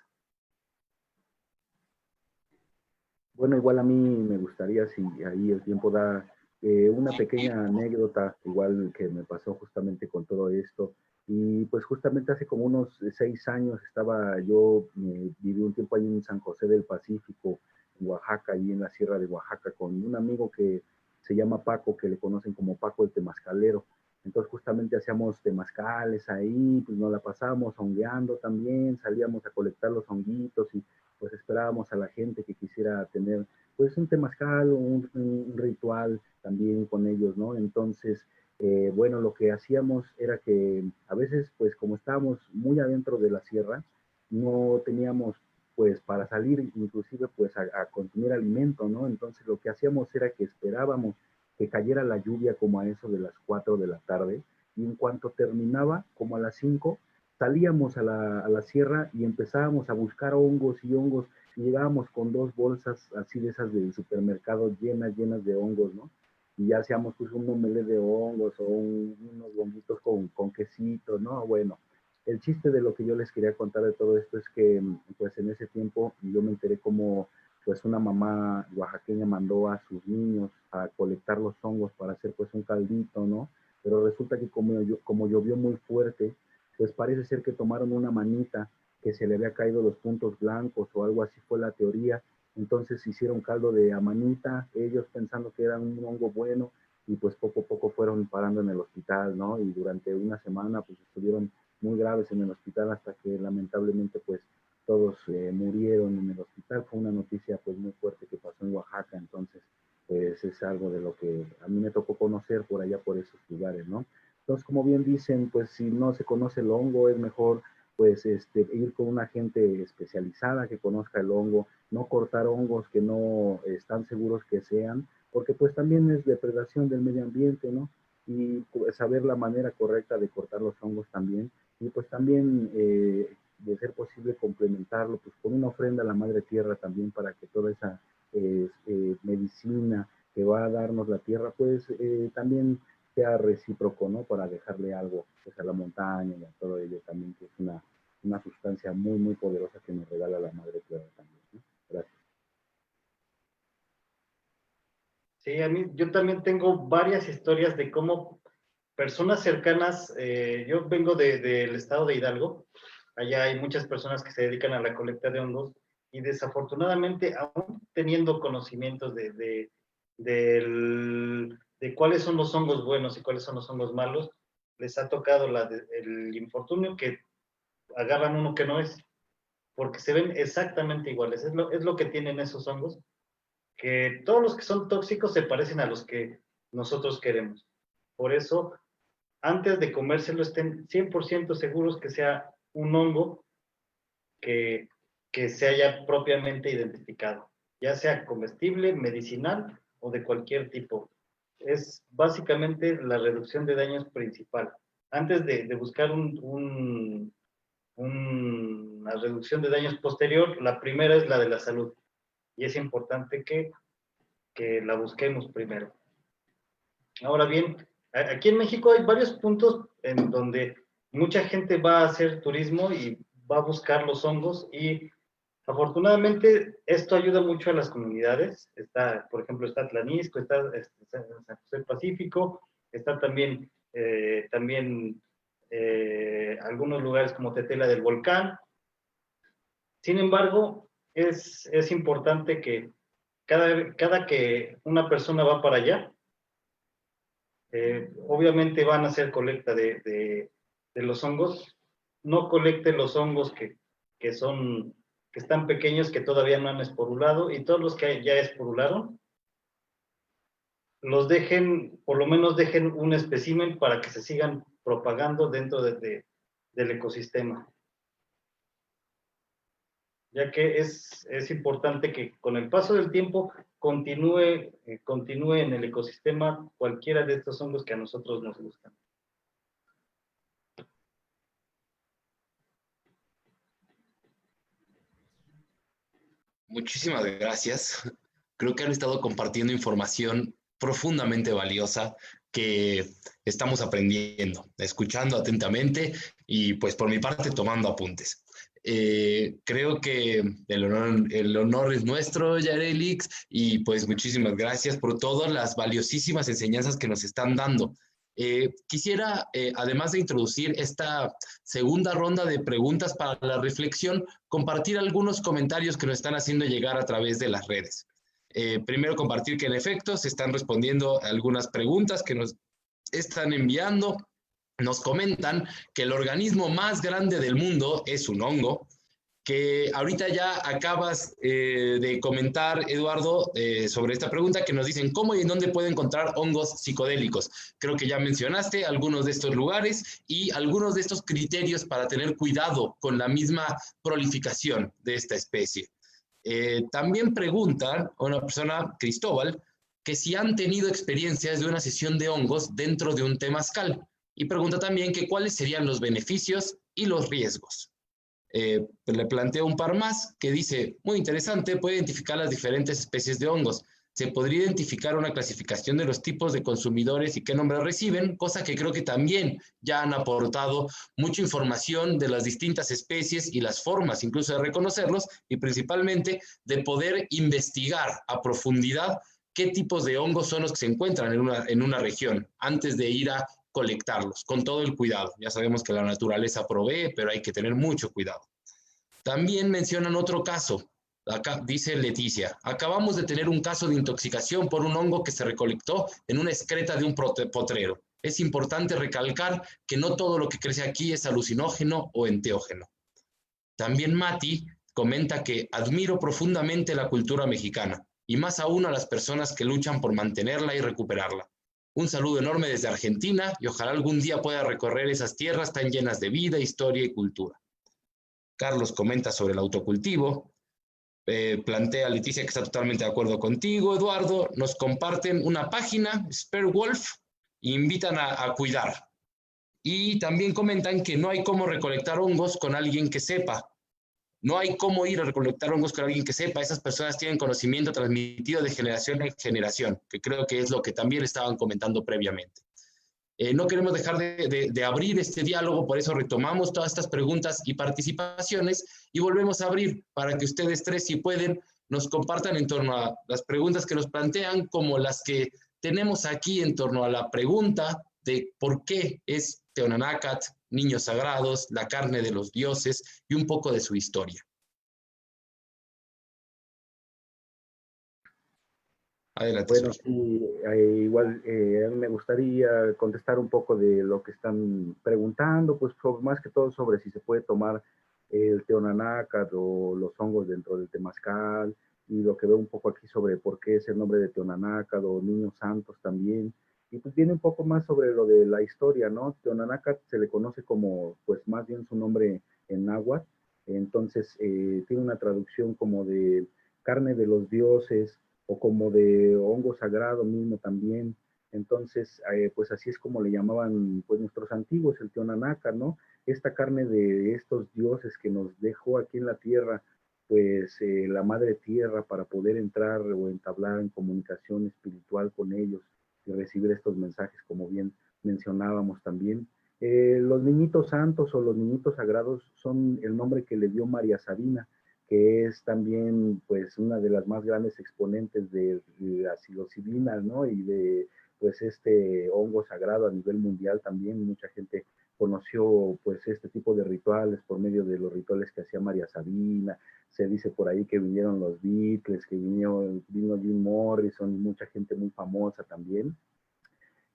Bueno, igual a mí me gustaría, si ahí el tiempo da, una pequeña anécdota, igual que me pasó justamente con todo esto. Y pues justamente hace como unos 6 años viví un tiempo ahí en San José del Pacífico, en Oaxaca, ahí en la Sierra de Oaxaca, con un amigo que se llama Paco, que le conocen como Paco el Temascalero. Entonces justamente hacíamos temazcales ahí, pues nos la pasábamos hongueando también, salíamos a colectar los honguitos y pues esperábamos a la gente que quisiera tener pues un temazcal o un ritual también con ellos, ¿no? Entonces, Bueno, lo que hacíamos era que a veces, pues como estábamos muy adentro de la sierra, no teníamos pues para salir inclusive pues a consumir alimento, ¿no? Entonces lo que hacíamos era que esperábamos que cayera la lluvia como a eso de las 4 de la tarde y en cuanto terminaba, como a las 5, salíamos a la sierra y empezábamos a buscar hongos y hongos y llegábamos con 2 bolsas así de esas del supermercado llenas de hongos, ¿no? Y ya hacíamos pues un omelette de hongos o unos bombitos con quesito, ¿no? Bueno, el chiste de lo que yo les quería contar de todo esto es que pues en ese tiempo yo me enteré como pues una mamá oaxaqueña mandó a sus niños a colectar los hongos para hacer pues un caldito, ¿no? Pero resulta que como llovió muy fuerte, pues parece ser que tomaron una manita que se le había caído los puntos blancos o algo así fue la teoría. Entonces hicieron caldo de amanita, ellos pensando que era un hongo bueno, y pues poco a poco fueron parando en el hospital, ¿no? Y durante una semana pues estuvieron muy graves en el hospital hasta que lamentablemente pues todos murieron en el hospital. Fue una noticia pues muy fuerte que pasó en Oaxaca, entonces pues es algo de lo que a mí me tocó conocer por allá por esos lugares, ¿no? Entonces, como bien dicen, pues si no se conoce el hongo, es mejor pues ir con una gente especializada que conozca el hongo, no cortar hongos que no están seguros que sean, porque pues también es depredación del medio ambiente, ¿no? Y pues, saber la manera correcta de cortar los hongos también, y pues también de ser posible complementarlo pues con una ofrenda a la Madre Tierra también para que toda esa medicina que va a darnos la tierra pues también sea recíproco, ¿no? Para dejarle algo pues, a la montaña y a todo ello también, que es una sustancia muy, muy poderosa que nos regala la Madre Tierra también, ¿no? Gracias. Sí, yo también tengo varias historias de cómo personas cercanas, yo vengo del estado de Hidalgo, allá hay muchas personas que se dedican a la colecta de hongos y desafortunadamente, aún teniendo conocimientos de cuáles son los hongos buenos y cuáles son los hongos malos, les ha tocado el infortunio que agarran uno que no es, porque se ven exactamente iguales. Es lo que tienen esos hongos, que todos los que son tóxicos se parecen a los que nosotros queremos. Por eso, antes de comérselo, estén 100% seguros que sea un hongo que se haya propiamente identificado, ya sea comestible, medicinal o de cualquier tipo. Es básicamente la reducción de daños principal. Antes de buscar una reducción de daños posterior, la primera es la de la salud. Y es importante que la busquemos primero. Ahora bien, aquí en México hay varios puntos en donde mucha gente va a hacer turismo y va a buscar los hongos y afortunadamente esto ayuda mucho a las comunidades. Por ejemplo, está Tlanisco, está San José del Pacífico, está también algunos lugares como Tetela del Volcán. Sin embargo, es importante que cada que una persona va para allá, obviamente van a hacer colecta de los hongos. No colecten los hongos que están pequeños, que todavía no han esporulado, y todos los que ya esporularon, los dejen, por lo menos dejen un espécimen para que se sigan propagando dentro del ecosistema. Ya que es importante que con el paso del tiempo continúe en el ecosistema cualquiera de estos hongos que a nosotros nos gustan. Muchísimas gracias. Creo que han estado compartiendo información profundamente valiosa que estamos aprendiendo, escuchando atentamente y pues por mi parte tomando apuntes. Creo que el honor es nuestro, Yarelix, y pues muchísimas gracias por todas las valiosísimas enseñanzas que nos están dando. Quisiera, además de introducir esta segunda ronda de preguntas para la reflexión, compartir algunos comentarios que nos están haciendo llegar a través de las redes. Primero, compartir que en efecto se están respondiendo algunas preguntas que nos están enviando. Nos comentan que el organismo más grande del mundo es un hongo. que ahorita ya acabas de comentar, Eduardo, sobre esta pregunta que nos dicen cómo y en dónde puede encontrar hongos psicodélicos. Creo que ya mencionaste algunos de estos lugares y algunos de estos criterios para tener cuidado con la misma prolificación de esta especie. También preguntan a una persona, Cristóbal, que si han tenido experiencias de una sesión de hongos dentro de un temazcal. Y pregunta también que cuáles serían los beneficios y los riesgos. Le planteo un par más que dice, muy interesante, puede identificar las diferentes especies de hongos. Se podría identificar una clasificación de los tipos de consumidores y qué nombres reciben, cosa que creo que también ya han aportado mucha información de las distintas especies y las formas incluso de reconocerlos y principalmente de poder investigar a profundidad qué tipos de hongos son los que se encuentran en una región antes de ir a colectarlos, con todo el cuidado. Ya sabemos que la naturaleza provee, pero hay que tener mucho cuidado. También mencionan otro caso. Acá dice Leticia, acabamos de tener un caso de intoxicación por un hongo que se recolectó en una excreta de un potrero. Es importante recalcar que no todo lo que crece aquí es alucinógeno o enteógeno. También Mati comenta que admiro profundamente la cultura mexicana y más aún a las personas que luchan por mantenerla y recuperarla. Un saludo enorme desde Argentina y ojalá algún día pueda recorrer esas tierras tan llenas de vida, historia y cultura. Carlos comenta sobre el autocultivo. Plantea Leticia que está totalmente de acuerdo contigo, Eduardo. Nos comparten una página, Sparewolf, e invitan a cuidar. Y también comentan que no hay cómo recolectar hongos con alguien que sepa. No hay cómo ir a recolectar hongos con alguien que sepa. Esas personas tienen conocimiento transmitido de generación en generación, que creo que es lo que también estaban comentando previamente. No queremos dejar de abrir este diálogo, por eso retomamos todas estas preguntas y participaciones y volvemos a abrir para que ustedes tres, si pueden, nos compartan en torno a las preguntas que nos plantean, como las que tenemos aquí en torno a la pregunta de por qué es Teonanácat, niños sagrados, la carne de los dioses y un poco de su historia. Adelante. Bueno, sí, igual a mí me gustaría contestar un poco de lo que están preguntando, pues más que todo sobre si se puede tomar el teonanácat o los hongos dentro del temazcal, y lo que veo un poco aquí sobre por qué es el nombre de teonanácat o niños santos también. Y pues viene un poco más sobre lo de la historia, ¿no? Teonanácat se le conoce como, pues más bien su nombre en náhuatl, entonces tiene una traducción como de carne de los dioses, o como de hongo sagrado mismo también. Entonces, pues así es como le llamaban pues nuestros antiguos, el teonanácat, ¿no? Esta carne de estos dioses que nos dejó aquí en la tierra, pues la madre tierra, para poder entrar o entablar en comunicación espiritual con ellos y recibir estos mensajes, como bien mencionábamos también. Los niñitos santos o los niñitos sagrados son el nombre que le dio María Sabina, que es también pues una de las más grandes exponentes de la psilocibina, ¿no? Y de pues este hongo sagrado a nivel mundial también. Mucha gente conoció pues este tipo de rituales por medio de los rituales que hacía María Sabina. Se dice por ahí que vinieron los Beatles, que vino Jim Morrison y mucha gente muy famosa también.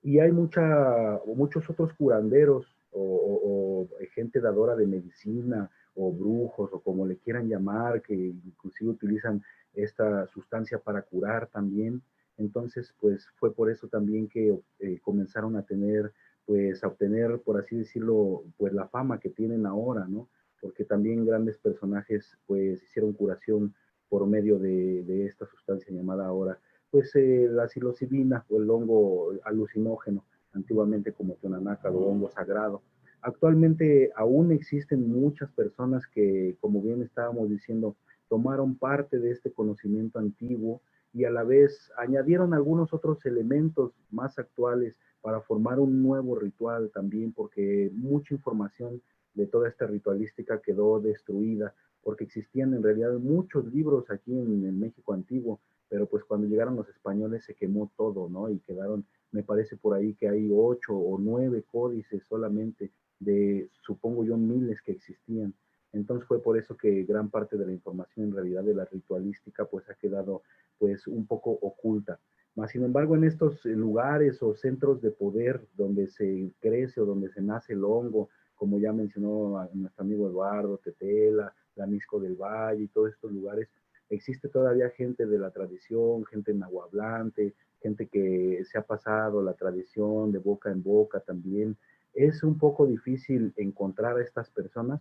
Y hay muchos otros curanderos o gente dadora de medicina o brujos o como le quieran llamar, que inclusive utilizan esta sustancia para curar también. Entonces, pues fue por eso también que comenzaron a tener, pues a obtener, por así decirlo, pues la fama que tienen ahora, ¿no? Porque también grandes personajes pues hicieron curación por medio de esta sustancia llamada ahora pues la psilocibina o el hongo alucinógeno, antiguamente como teonanácat o hongo sagrado. Actualmente aún existen muchas personas que, como bien estábamos diciendo, tomaron parte de este conocimiento antiguo y a la vez añadieron algunos otros elementos más actuales para formar un nuevo ritual también, porque mucha información de toda esta ritualística quedó destruida, porque existían en realidad muchos libros aquí en el México antiguo, pero pues cuando llegaron los españoles se quemó todo, ¿no? Y quedaron, me parece por ahí que hay 8 o 9 códices solamente de, supongo yo, miles que existían. Entonces fue por eso que gran parte de la información en realidad de la ritualística pues ha quedado pues un poco oculta. Mas, sin embargo, en estos lugares o centros de poder donde se crece o donde se nace el hongo, como ya mencionó nuestro amigo Eduardo, Tetela, Misco del Valle y todos estos lugares, existe todavía gente de la tradición, gente nahuablante, gente que se ha pasado la tradición de boca en boca también. Es un poco difícil encontrar a estas personas,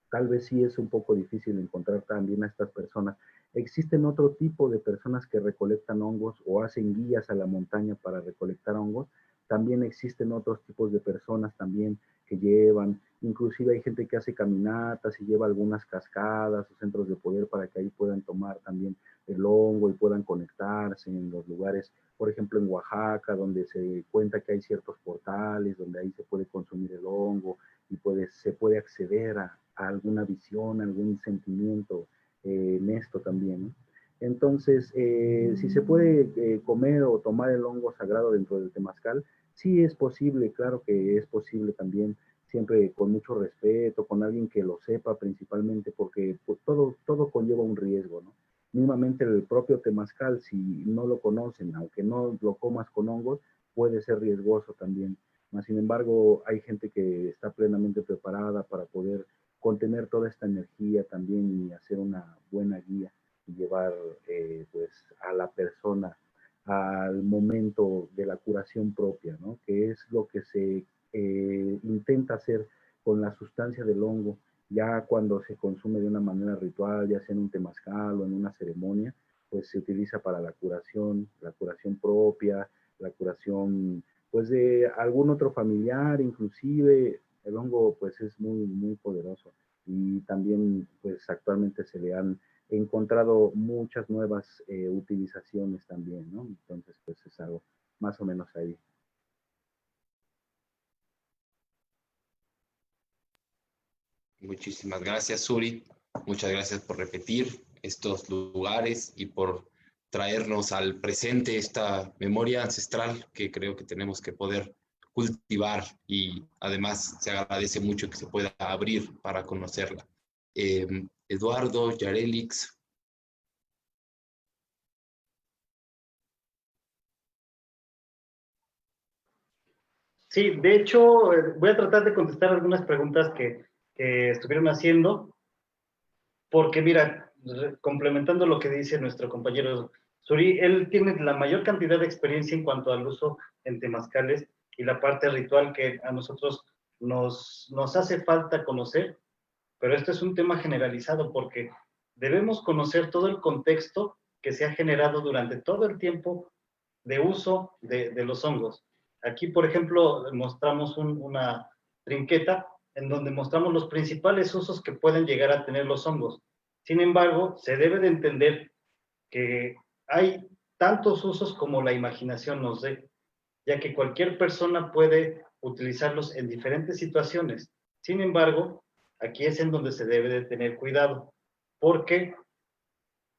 tal vez sí es un poco difícil encontrar también a estas personas. Existen otro tipo de personas que recolectan hongos o hacen guías a la montaña para recolectar hongos. También existen otros tipos de personas también que llevan, inclusive hay gente que hace caminatas y lleva algunas cascadas o centros de poder para que ahí puedan tomar también el hongo y puedan conectarse en los lugares, por ejemplo en Oaxaca, donde se cuenta que hay ciertos portales donde ahí se puede consumir el hongo y se puede acceder a alguna visión, a algún sentimiento en esto también, ¿no? Entonces, si se puede comer o tomar el hongo sagrado dentro del temazcal, sí es posible, claro que es posible también, siempre con mucho respeto, con alguien que lo sepa principalmente, porque pues, todo conlleva un riesgo, ¿no? Mismamente el propio temazcal, si no lo conocen, aunque no lo comas con hongos, puede ser riesgoso también. Mas, sin embargo, hay gente que está plenamente preparada para poder contener toda esta energía también y hacer una buena guía y llevar pues a la persona al momento de la curación propia, ¿no? Que es lo que se intenta hacer con la sustancia del hongo, ya cuando se consume de una manera ritual, ya sea en un temazcal o en una ceremonia, pues se utiliza para la curación propia, la curación pues de algún otro familiar, inclusive el hongo pues es muy, muy poderoso y también pues actualmente se le han encontrado muchas nuevas utilizaciones también, ¿no? Entonces pues es algo más o menos ahí. Muchísimas gracias, Suri. Muchas gracias por repetir estos lugares y por traernos al presente esta memoria ancestral que creo que tenemos que poder cultivar y además se agradece mucho que se pueda abrir para conocerla. Eduardo, Yarelix. Sí, de hecho, voy a tratar de contestar algunas preguntas que estuvieron haciendo, porque mira, complementando lo que dice nuestro compañero Suri, él tiene la mayor cantidad de experiencia en cuanto al uso en temazcales y la parte ritual que a nosotros nos hace falta conocer, pero esto es un tema generalizado porque debemos conocer todo el contexto que se ha generado durante todo el tiempo de uso de los hongos. Aquí, por ejemplo, mostramos una trinqueta en donde mostramos los principales usos que pueden llegar a tener los hongos. Sin embargo, se debe de entender que hay tantos usos como la imaginación nos dé, ya que cualquier persona puede utilizarlos en diferentes situaciones. Sin embargo, aquí es en donde se debe de tener cuidado, porque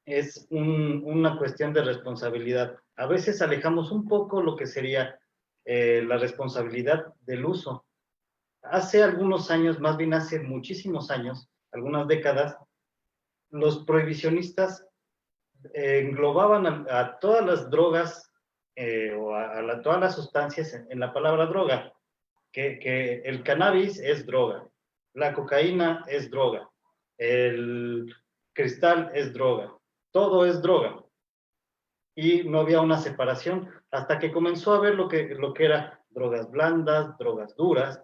es una cuestión de responsabilidad. A veces alejamos un poco lo que sería la responsabilidad del uso. Hace algunos años, más bien hace muchísimos años, algunas décadas, los prohibicionistas englobaban a todas las drogas o todas las sustancias en la palabra droga, que el cannabis es droga, la cocaína es droga, el cristal es droga, todo es droga. Y no había una separación hasta que comenzó a ver lo que era drogas blandas, drogas duras,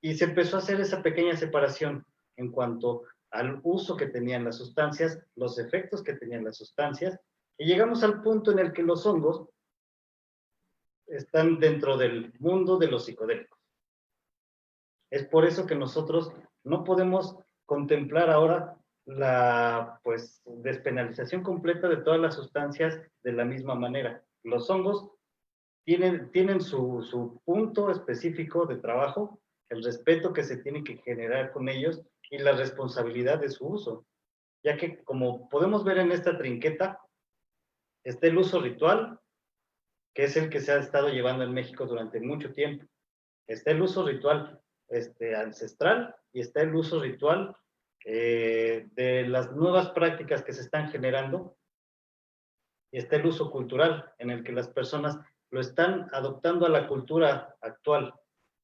y se empezó a hacer esa pequeña separación en cuanto al uso que tenían las sustancias, los efectos que tenían las sustancias, y llegamos al punto en el que los hongos están dentro del mundo de los psicodélicos. Es por eso que nosotros no podemos contemplar ahora la pues despenalización completa de todas las sustancias de la misma manera. Los hongos tienen su punto específico de trabajo, el respeto que se tiene que generar con ellos y la responsabilidad de su uso, ya que como podemos ver en esta trinqueta, está el uso ritual, que es el que se ha estado llevando en México durante mucho tiempo. Está el uso ritual ancestral y está el uso ritual de las nuevas prácticas que se están generando, y está el uso cultural en el que las personas lo están adoptando a la cultura actual,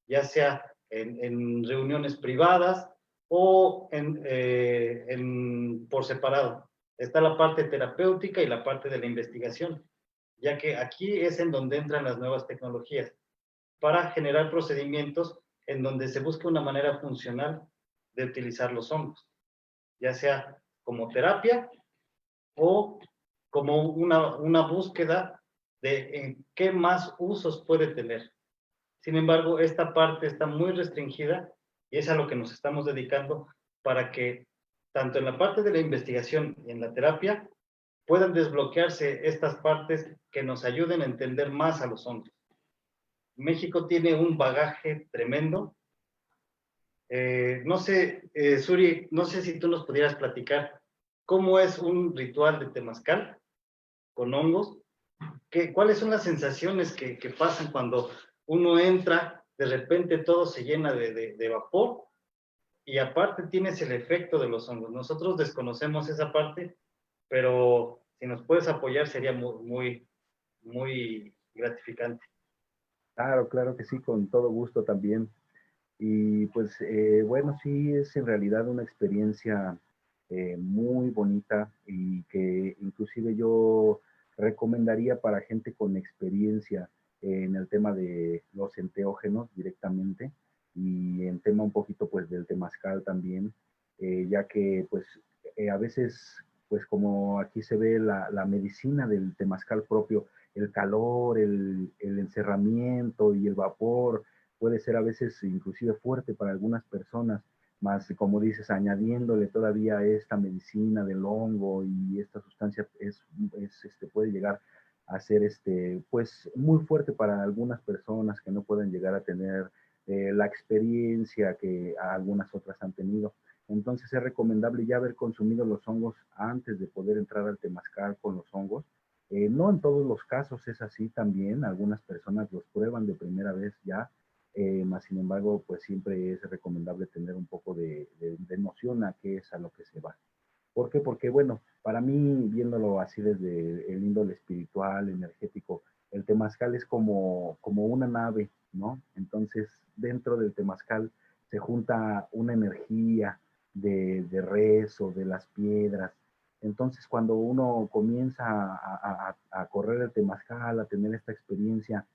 ya sea en reuniones privadas o por separado. Está la parte terapéutica y la parte de la investigación, ya que aquí es en donde entran las nuevas tecnologías para generar procedimientos en donde se busque una manera funcional de utilizar los hongos, ya sea como terapia o como una búsqueda de en qué más usos puede tener. Sin embargo, esta parte está muy restringida y es a lo que nos estamos dedicando para que tanto en la parte de la investigación y en la terapia puedan desbloquearse estas partes que nos ayuden a entender más a los hongos. México tiene un bagaje tremendo. No sé, Suri, no sé si tú nos pudieras platicar cómo es un ritual de temazcal con hongos. ¿Cuáles son las sensaciones que pasan cuando uno entra, de repente todo se llena de vapor y aparte tienes el efecto de los hongos? Nosotros desconocemos esa parte, pero si nos puedes apoyar sería muy gratificante. Claro, claro que sí, con todo gusto también. Y pues bueno, sí es en realidad una experiencia muy bonita y que inclusive yo recomendaría para gente con experiencia en el tema de los enteógenos directamente y en tema un poquito pues del temazcal también, ya que pues a veces pues como aquí se ve la medicina del temazcal propio, el calor, el encerramiento y el vapor, puede ser a veces inclusive fuerte para algunas personas, más como dices, añadiéndole todavía esta medicina del hongo y esta sustancia puede llegar a ser pues muy fuerte para algunas personas que no pueden llegar a tener la experiencia que algunas otras han tenido. Entonces es recomendable ya haber consumido los hongos antes de poder entrar al temazcal con los hongos. No en todos los casos es así también, algunas personas los prueban de primera vez ya, más sin embargo, pues siempre es recomendable tener un poco de noción a qué es a lo que se va. ¿Por qué? Porque, bueno, para mí, viéndolo así desde el índole espiritual, energético, el temazcal es como una nave, ¿no? Entonces, dentro del temazcal se junta una energía de rezo, de las piedras. Entonces, cuando uno comienza a correr el temazcal, a tener esta experiencia,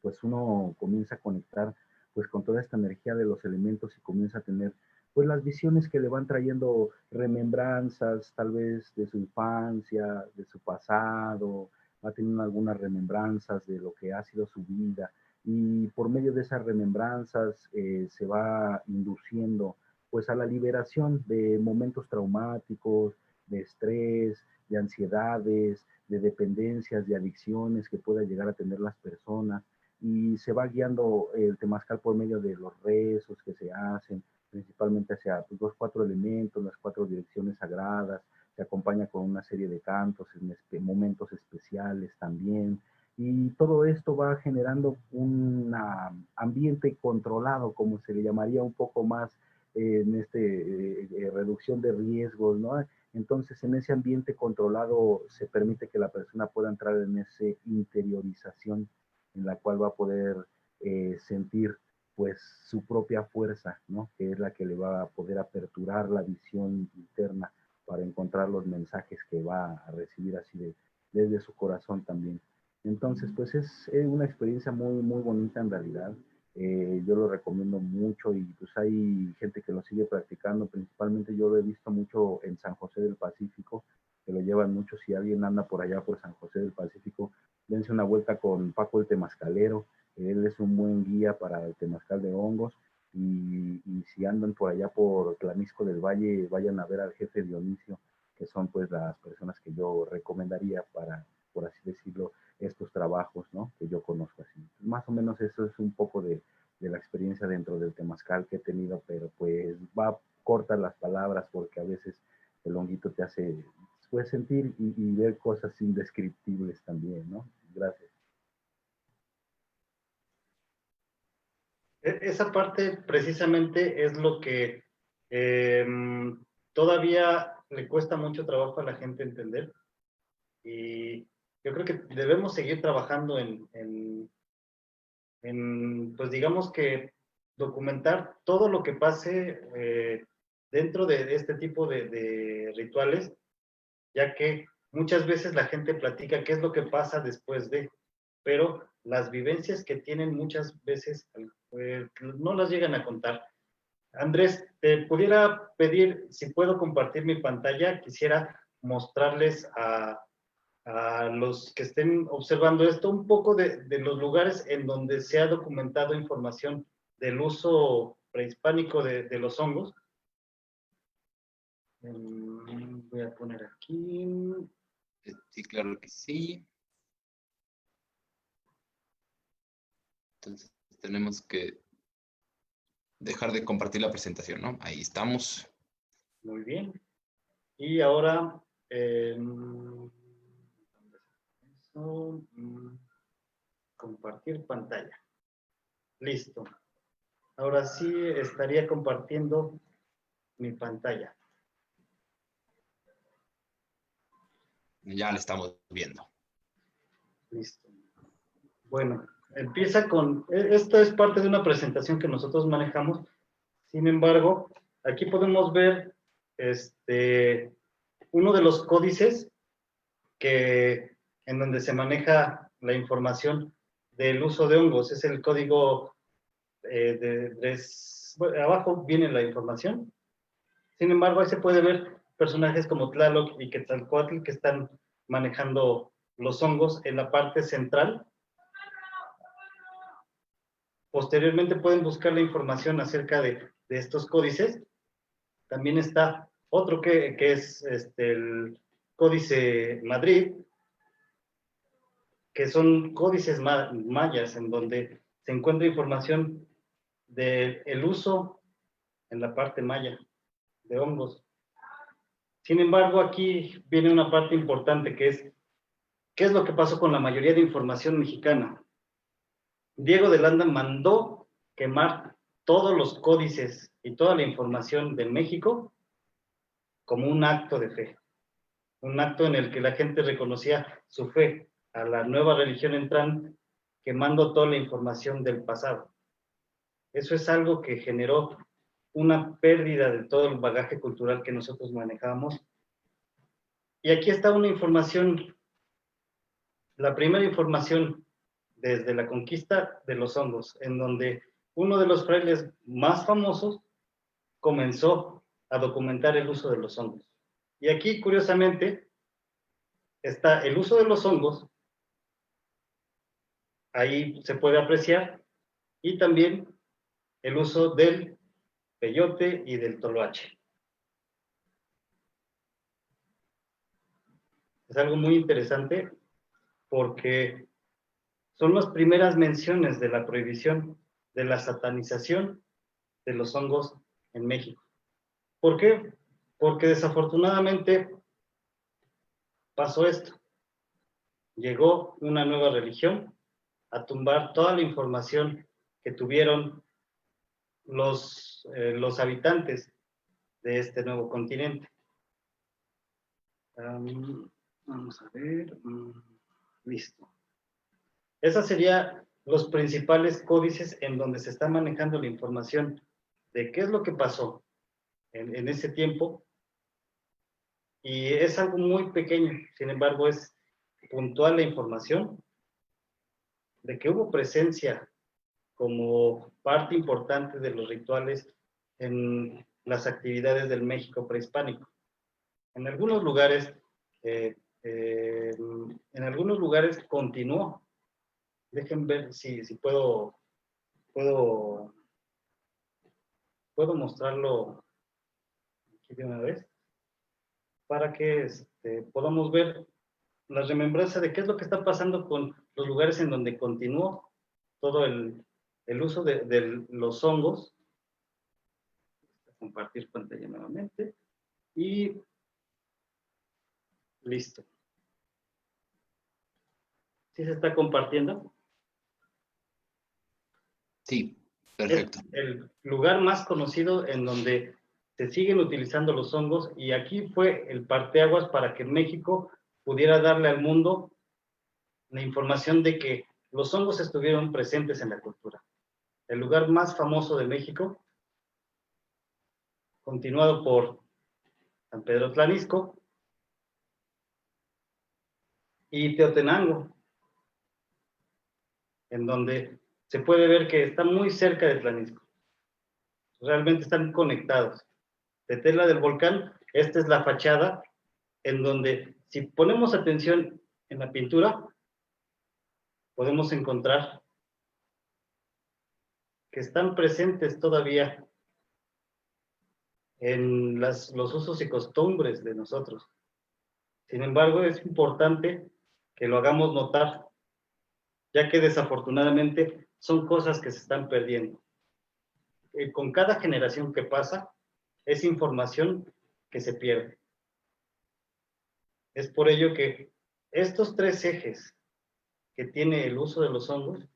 pues uno comienza a conectar pues con toda esta energía de los elementos y comienza a tener pues las visiones que le van trayendo remembranzas tal vez de su infancia, de su pasado, va teniendo algunas remembranzas de lo que ha sido su vida y por medio de esas remembranzas se va induciendo pues a la liberación de momentos traumáticos, de estrés, de ansiedades, de dependencias, de adicciones que puedan llegar a tener las personas y se va guiando el temazcal por medio de los rezos que se hacen, principalmente hacia pues, los 4 elementos, las 4 direcciones sagradas, se acompaña con una serie de cantos en momentos especiales también, y todo esto va generando un ambiente controlado, como se le llamaría un poco más en reducción de riesgos, ¿no? Entonces, en ese ambiente controlado se permite que la persona pueda entrar en esa interiorización en la cual va a poder sentir pues su propia fuerza, ¿no? Que es la que le va a poder aperturar la visión interna para encontrar los mensajes que va a recibir así desde su corazón también. Entonces, pues es una experiencia muy, muy bonita en realidad. Yo lo recomiendo mucho y pues hay gente que lo sigue practicando, principalmente yo lo he visto mucho en San José del Pacífico, que lo llevan mucho. Si alguien anda por allá por San José del Pacífico, dense una vuelta con Paco el Temazcalero. Él es un buen guía para el temazcal de hongos. Y si andan por allá por Tlamisco del Valle, vayan a ver al jefe Dionisio, que son pues las personas que yo recomendaría para, por así decirlo, estos trabajos, ¿no? Que yo conozco así. Más o menos eso es un poco de la experiencia dentro del temazcal que he tenido, pero pues va cortas las palabras porque a veces el honguito te hace pues, sentir y ver cosas indescriptibles también, ¿no? Gracias. Esa parte precisamente es lo que eh, todavía le cuesta mucho trabajo a la gente entender y yo creo que debemos seguir trabajando pues digamos que documentar todo lo que pase dentro de este tipo de rituales, ya que muchas veces la gente platica qué es lo que pasa después de, pero las vivencias que tienen muchas veces no las llegan a contar. Andrés, te pudiera pedir si puedo compartir mi pantalla, quisiera mostrarles a los que estén observando esto un poco de los lugares en donde se ha documentado información del uso prehispánico de los hongos. Voy a poner aquí. Sí, claro que sí. Entonces tenemos que dejar de compartir la presentación, ¿no? Ahí estamos. Muy bien. Y ahora, compartir pantalla. Listo. Ahora sí estaría compartiendo mi pantalla. Ya la estamos viendo. Listo. Bueno, empieza con, esto es parte de una presentación que nosotros manejamos. Sin embargo, aquí podemos ver uno de los códices en donde se maneja la información del uso de hongos. Es el código bueno, abajo viene la información. Sin embargo, ahí se puede ver personajes como Tlaloc y Quetzalcóatl que están manejando los hongos en la parte central. Posteriormente pueden buscar la información acerca de estos códices. También está otro que es el Códice Madrid, que son códices mayas en donde se encuentra información del uso en la parte maya de hongos. Sin embargo, aquí viene una parte importante que es, ¿qué es lo que pasó con la mayoría de información mexicana? Diego de Landa mandó quemar todos los códices y toda la información de México como un acto de fe, un acto en el que la gente reconocía su fe a la nueva religión entrante, quemando toda la información del pasado. Eso es algo que generó una pérdida de todo el bagaje cultural que nosotros manejamos. Y aquí está una información, la primera información desde la conquista de los hongos, en donde uno de los frailes más famosos comenzó a documentar el uso de los hongos. Y aquí, curiosamente, está el uso de los hongos, ahí se puede apreciar, y también el uso del peyote y del toloache. Es algo muy interesante porque son las primeras menciones de la prohibición, de la satanización de los hongos en México. ¿Por qué? Porque desafortunadamente pasó esto. Llegó una nueva religión a tumbar toda la información que tuvieron los habitantes de este nuevo continente. Vamos a ver. Listo. Esos serían los principales códices en donde se está manejando la información de qué es lo que pasó en ese tiempo. Y es algo muy pequeño, sin embargo es puntual la información de que hubo presencia como parte importante de los rituales en las actividades del México prehispánico. En algunos lugares, continuó. Dejen ver si puedo mostrarlo aquí de una vez, para que podamos ver la remembranza de qué es lo que está pasando con los lugares en donde continuó todo el uso de los hongos. Compartir pantalla nuevamente. Y listo. ¿Sí se está compartiendo? Sí, perfecto. Es el lugar más conocido en donde se siguen utilizando los hongos, y aquí fue el parteaguas para que México pudiera darle al mundo la información de que los hongos estuvieron presentes en la cultura. El lugar más famoso de México continuado por San Pedro Tlanisco y Teotenango, en donde se puede ver que está muy cerca de Tlanisco. Realmente están conectados. Tetela del Volcán, esta es la fachada, en donde si ponemos atención en la pintura, podemos encontrar que están presentes todavía en los usos y costumbres de nosotros. Sin embargo, es importante que lo hagamos notar, ya que desafortunadamente son cosas que se están perdiendo. Con cada generación que pasa, es información que se pierde. Es por ello que estos tres ejes que tiene el uso de los hongos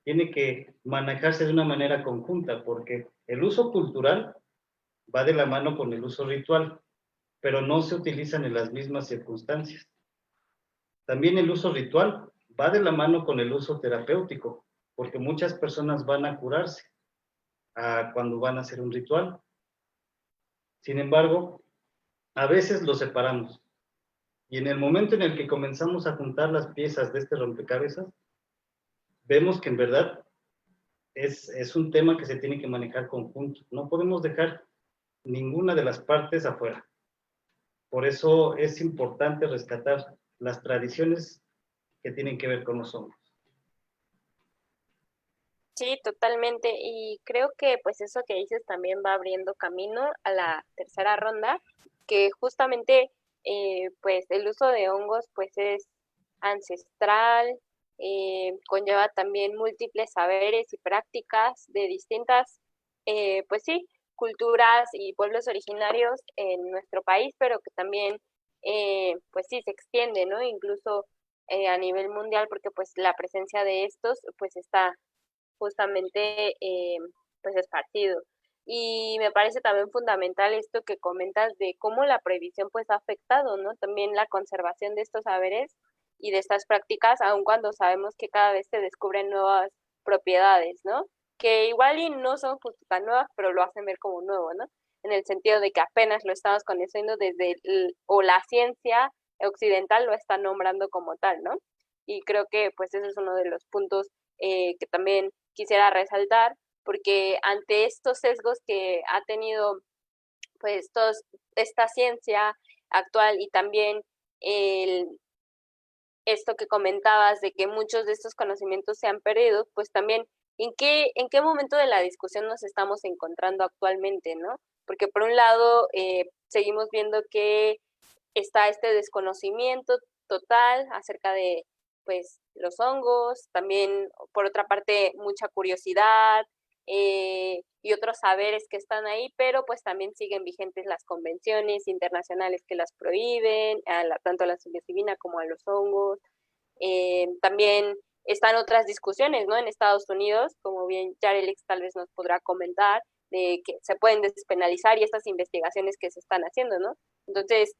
tiene que manejarse de una manera conjunta, porque el uso cultural va de la mano con el uso ritual, pero no se utilizan en las mismas circunstancias. También el uso ritual va de la mano con el uso terapéutico, porque muchas personas van a curarse cuando van a hacer un ritual. Sin embargo, a veces lo separamos. Y en el momento en el que comenzamos a juntar las piezas de este rompecabezas, vemos que en verdad es un tema que se tiene que manejar conjunto. No podemos dejar ninguna de las partes afuera. Por eso es importante rescatar las tradiciones que tienen que ver con los hongos. Sí, totalmente. Y creo que pues eso que dices también va abriendo camino a la tercera ronda, que justamente pues el uso de hongos pues es ancestral, conlleva también múltiples saberes y prácticas de distintas, pues sí, culturas y pueblos originarios en nuestro país, pero que también pues sí se extiende, ¿no? Incluso a nivel mundial, porque pues la presencia de estos pues está justamente pues esparcido. Y me parece también fundamental esto que comentas de cómo la prohibición pues ha afectado, ¿no? También la conservación de estos saberes y de estas prácticas, aun cuando sabemos que cada vez se descubren nuevas propiedades, ¿no? Que igual y no son justo tan nuevas, pero lo hacen ver como nuevo, ¿no? En el sentido de que apenas lo estamos conociendo desde, o la ciencia occidental lo está nombrando como tal, ¿no? Y creo que pues ese es uno de los puntos que también quisiera resaltar, porque ante estos sesgos que ha tenido pues esta ciencia actual y también el, esto que comentabas de que muchos de estos conocimientos se han perdido, pues también en qué momento de la discusión nos estamos encontrando actualmente, ¿no? Porque por un lado seguimos viendo que está este desconocimiento total acerca de pues los hongos, también por otra parte mucha curiosidad y otros saberes que están ahí, pero pues también siguen vigentes las convenciones internacionales que las prohíben, tanto a la psilocibina como a los hongos. También están otras discusiones, ¿no? En Estados Unidos, como bien Yarelix tal vez nos podrá comentar, de que se pueden despenalizar y estas investigaciones que se están haciendo, ¿no? Entonces,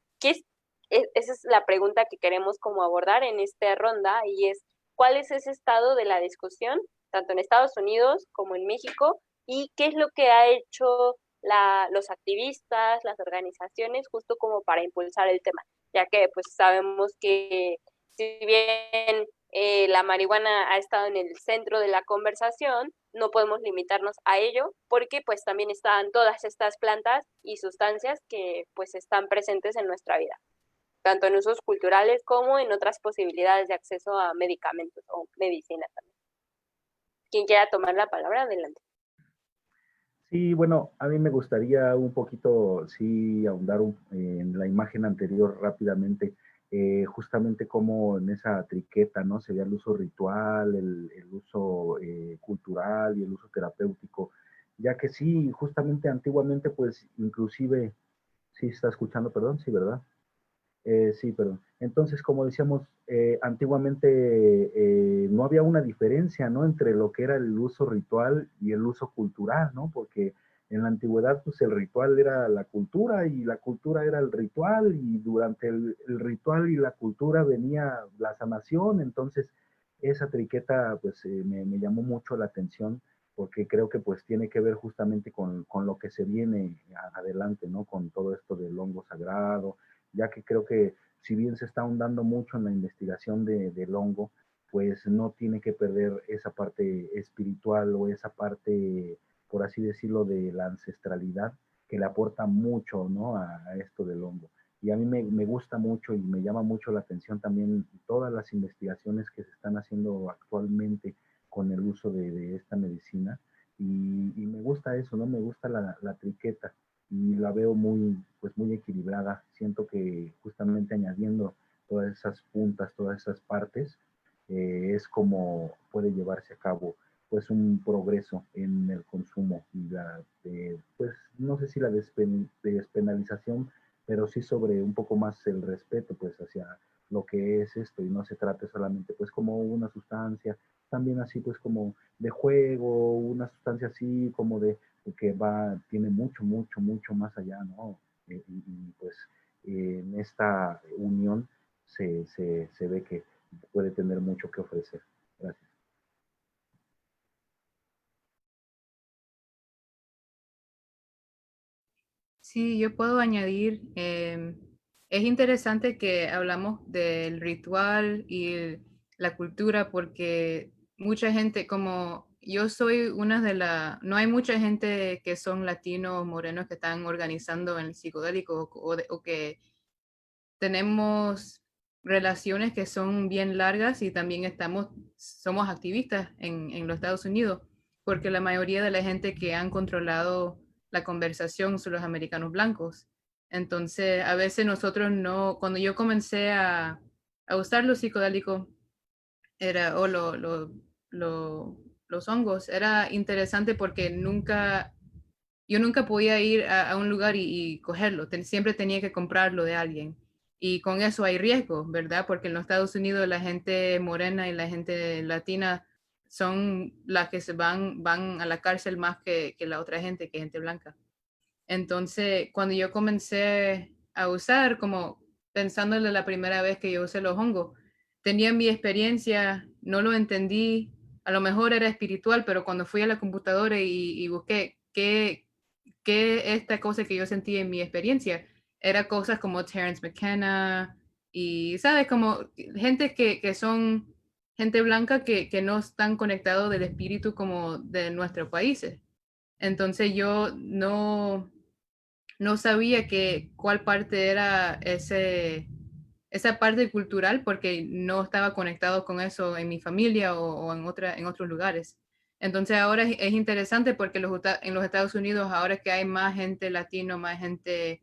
esa es la pregunta que queremos como abordar en esta ronda y es, ¿cuál es ese estado de la discusión, tanto en Estados Unidos como en México? ¿Y qué es lo que ha hecho los activistas, las organizaciones, justo como para impulsar el tema? Ya que pues sabemos que si bien la marihuana ha estado en el centro de la conversación, no podemos limitarnos a ello porque pues también están todas estas plantas y sustancias que pues están presentes en nuestra vida, tanto en usos culturales como en otras posibilidades de acceso a medicamentos o medicina también. Quien quiera tomar la palabra, adelante. Sí, bueno, a mí me gustaría un poquito, sí, ahondar en la imagen anterior rápidamente, justamente como en esa triqueta, ¿no? Sería el uso ritual, el uso cultural y el uso terapéutico, ya que sí, justamente antiguamente, pues, inclusive, sí está escuchando, perdón, sí, ¿verdad? Sí, perdón. Entonces, como decíamos, antiguamente no había una diferencia, ¿no? Entre lo que era el uso ritual y el uso cultural, ¿no? Porque en la antigüedad, pues el ritual era la cultura y la cultura era el ritual y durante el ritual y la cultura venía la sanación. Entonces, esa triqueta, pues me llamó mucho la atención porque creo que pues tiene que ver justamente con lo que se viene adelante, ¿no? Con todo esto del hongo sagrado, ya que creo que si bien se está ahondando mucho en la investigación del hongo, pues no tiene que perder esa parte espiritual o esa parte, por así decirlo, de la ancestralidad que le aporta mucho, ¿no? A esto del hongo. Y a mí me gusta mucho y me llama mucho la atención también todas las investigaciones que se están haciendo actualmente con el uso de esta medicina. Y me gusta eso, ¿no? Me gusta la triqueta y la veo muy, pues muy equilibrada. Siento que justamente añadiendo todas esas puntas, todas esas partes, es como puede llevarse a cabo pues un progreso en el consumo y pues no sé si la despenalización, pero sí sobre un poco más el respeto pues hacia lo que es esto y no se trate solamente pues como una sustancia, también así pues como de juego, una sustancia así como de que tiene mucho, mucho, mucho más allá, ¿no? Pues en esta unión se ve que puede tener mucho que ofrecer. Gracias. Sí, yo puedo añadir, es interesante que hablamos del ritual y la cultura porque mucha gente, como yo soy una de no hay mucha gente que son latinos, morenos que están organizando en el psicodélico o que tenemos relaciones que son bien largas y también somos activistas en los Estados Unidos, porque la mayoría de la gente que han controlado la conversación son los americanos blancos. Entonces, a veces nosotros no, cuando yo comencé a usar los psicodélicos, o los hongos, era interesante porque yo nunca podía ir a un lugar y cogerlo, siempre tenía que comprarlo de alguien. Y con eso hay riesgo, ¿verdad? Porque en los Estados Unidos la gente morena y la gente latina son las que van a la cárcel más que la otra gente, que gente blanca. Entonces, cuando yo comencé a usar, como pensándole la primera vez que yo usé los hongos, tenía mi experiencia, no lo entendí, a lo mejor era espiritual, pero cuando fui a la computadora y busqué qué esta cosa que yo sentí en mi experiencia, era cosas como Terence McKenna y, ¿sabes? Como gente que son gente blanca que no están conectados del espíritu como de nuestros países. Entonces yo no sabía cuál parte era esa parte cultural porque no estaba conectado con eso en mi familia o en otros lugares. Entonces ahora es interesante porque en los Estados Unidos, ahora que hay más gente latino, más gente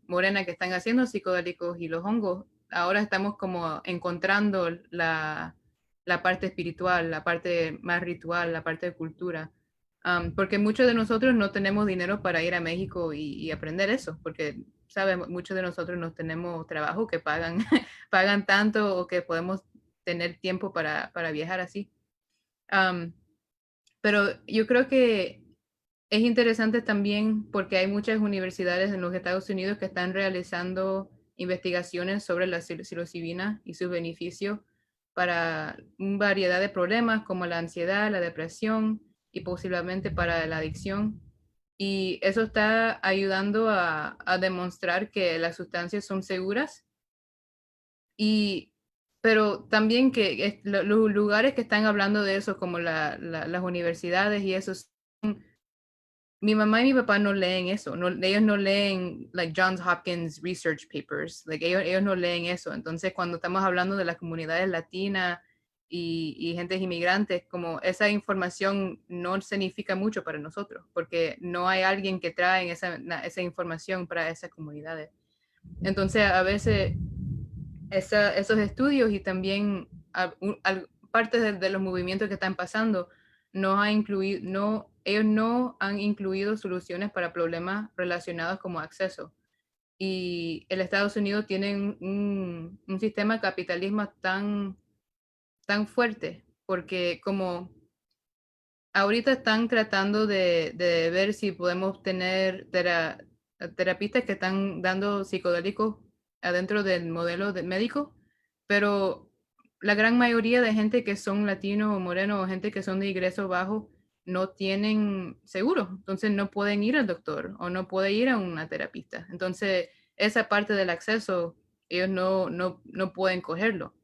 morena que están haciendo psicodélicos y los hongos, ahora estamos como encontrando la parte espiritual, la parte más ritual, la parte de cultura. Porque muchos de nosotros no tenemos dinero para ir a México y aprender eso, porque, ¿sabes? Muchos de nosotros no tenemos trabajo que pagan, pagan tanto o que podemos tener tiempo para viajar así. Um, pero yo creo que es interesante también porque hay muchas universidades en los Estados Unidos que están realizando investigaciones sobre la psilocibina y sus beneficios para una variedad de problemas como la ansiedad, la depresión y posiblemente para la adicción. Y eso está ayudando a demostrar que las sustancias son seguras y pero también que los lugares que están hablando de eso, como las universidades y eso, mi mamá y mi papá no leen eso, ellos no leen like Johns Hopkins research papers, like ellos no leen eso. Entonces, cuando estamos hablando de las comunidades latinas y gentes inmigrantes, como esa información no significa mucho para nosotros, porque no hay alguien que trae esa información para esas comunidades. Entonces, a veces esos estudios y también parte de los movimientos que están pasando ellos no han incluido soluciones para problemas relacionados como acceso. Y el Estados Unidos tiene un sistema de capitalismo tan fuerte, porque como ahorita están tratando de ver si podemos tener terapistas que están dando psicodélicos adentro del modelo médico, pero la gran mayoría de gente que son latinos o morenos o gente que son de ingreso bajo no tienen seguro, entonces no pueden ir al doctor o no pueden ir a una terapista. Entonces, esa parte del acceso, ellos no pueden cogerlo.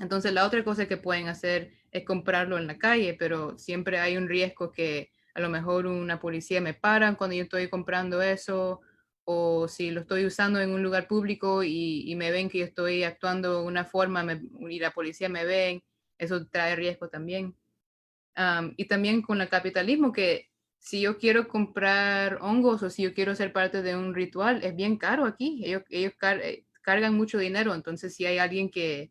Entonces, la otra cosa que pueden hacer es comprarlo en la calle, pero siempre hay un riesgo que a lo mejor una policía me para cuando yo estoy comprando eso, o si lo estoy usando en un lugar público y me ven que yo estoy actuando de una forma y la policía me ven, eso trae riesgo también. Y también con el capitalismo, que si yo quiero comprar hongos o si yo quiero ser parte de un ritual, es bien caro aquí. Ellos cargan mucho dinero, entonces si hay alguien que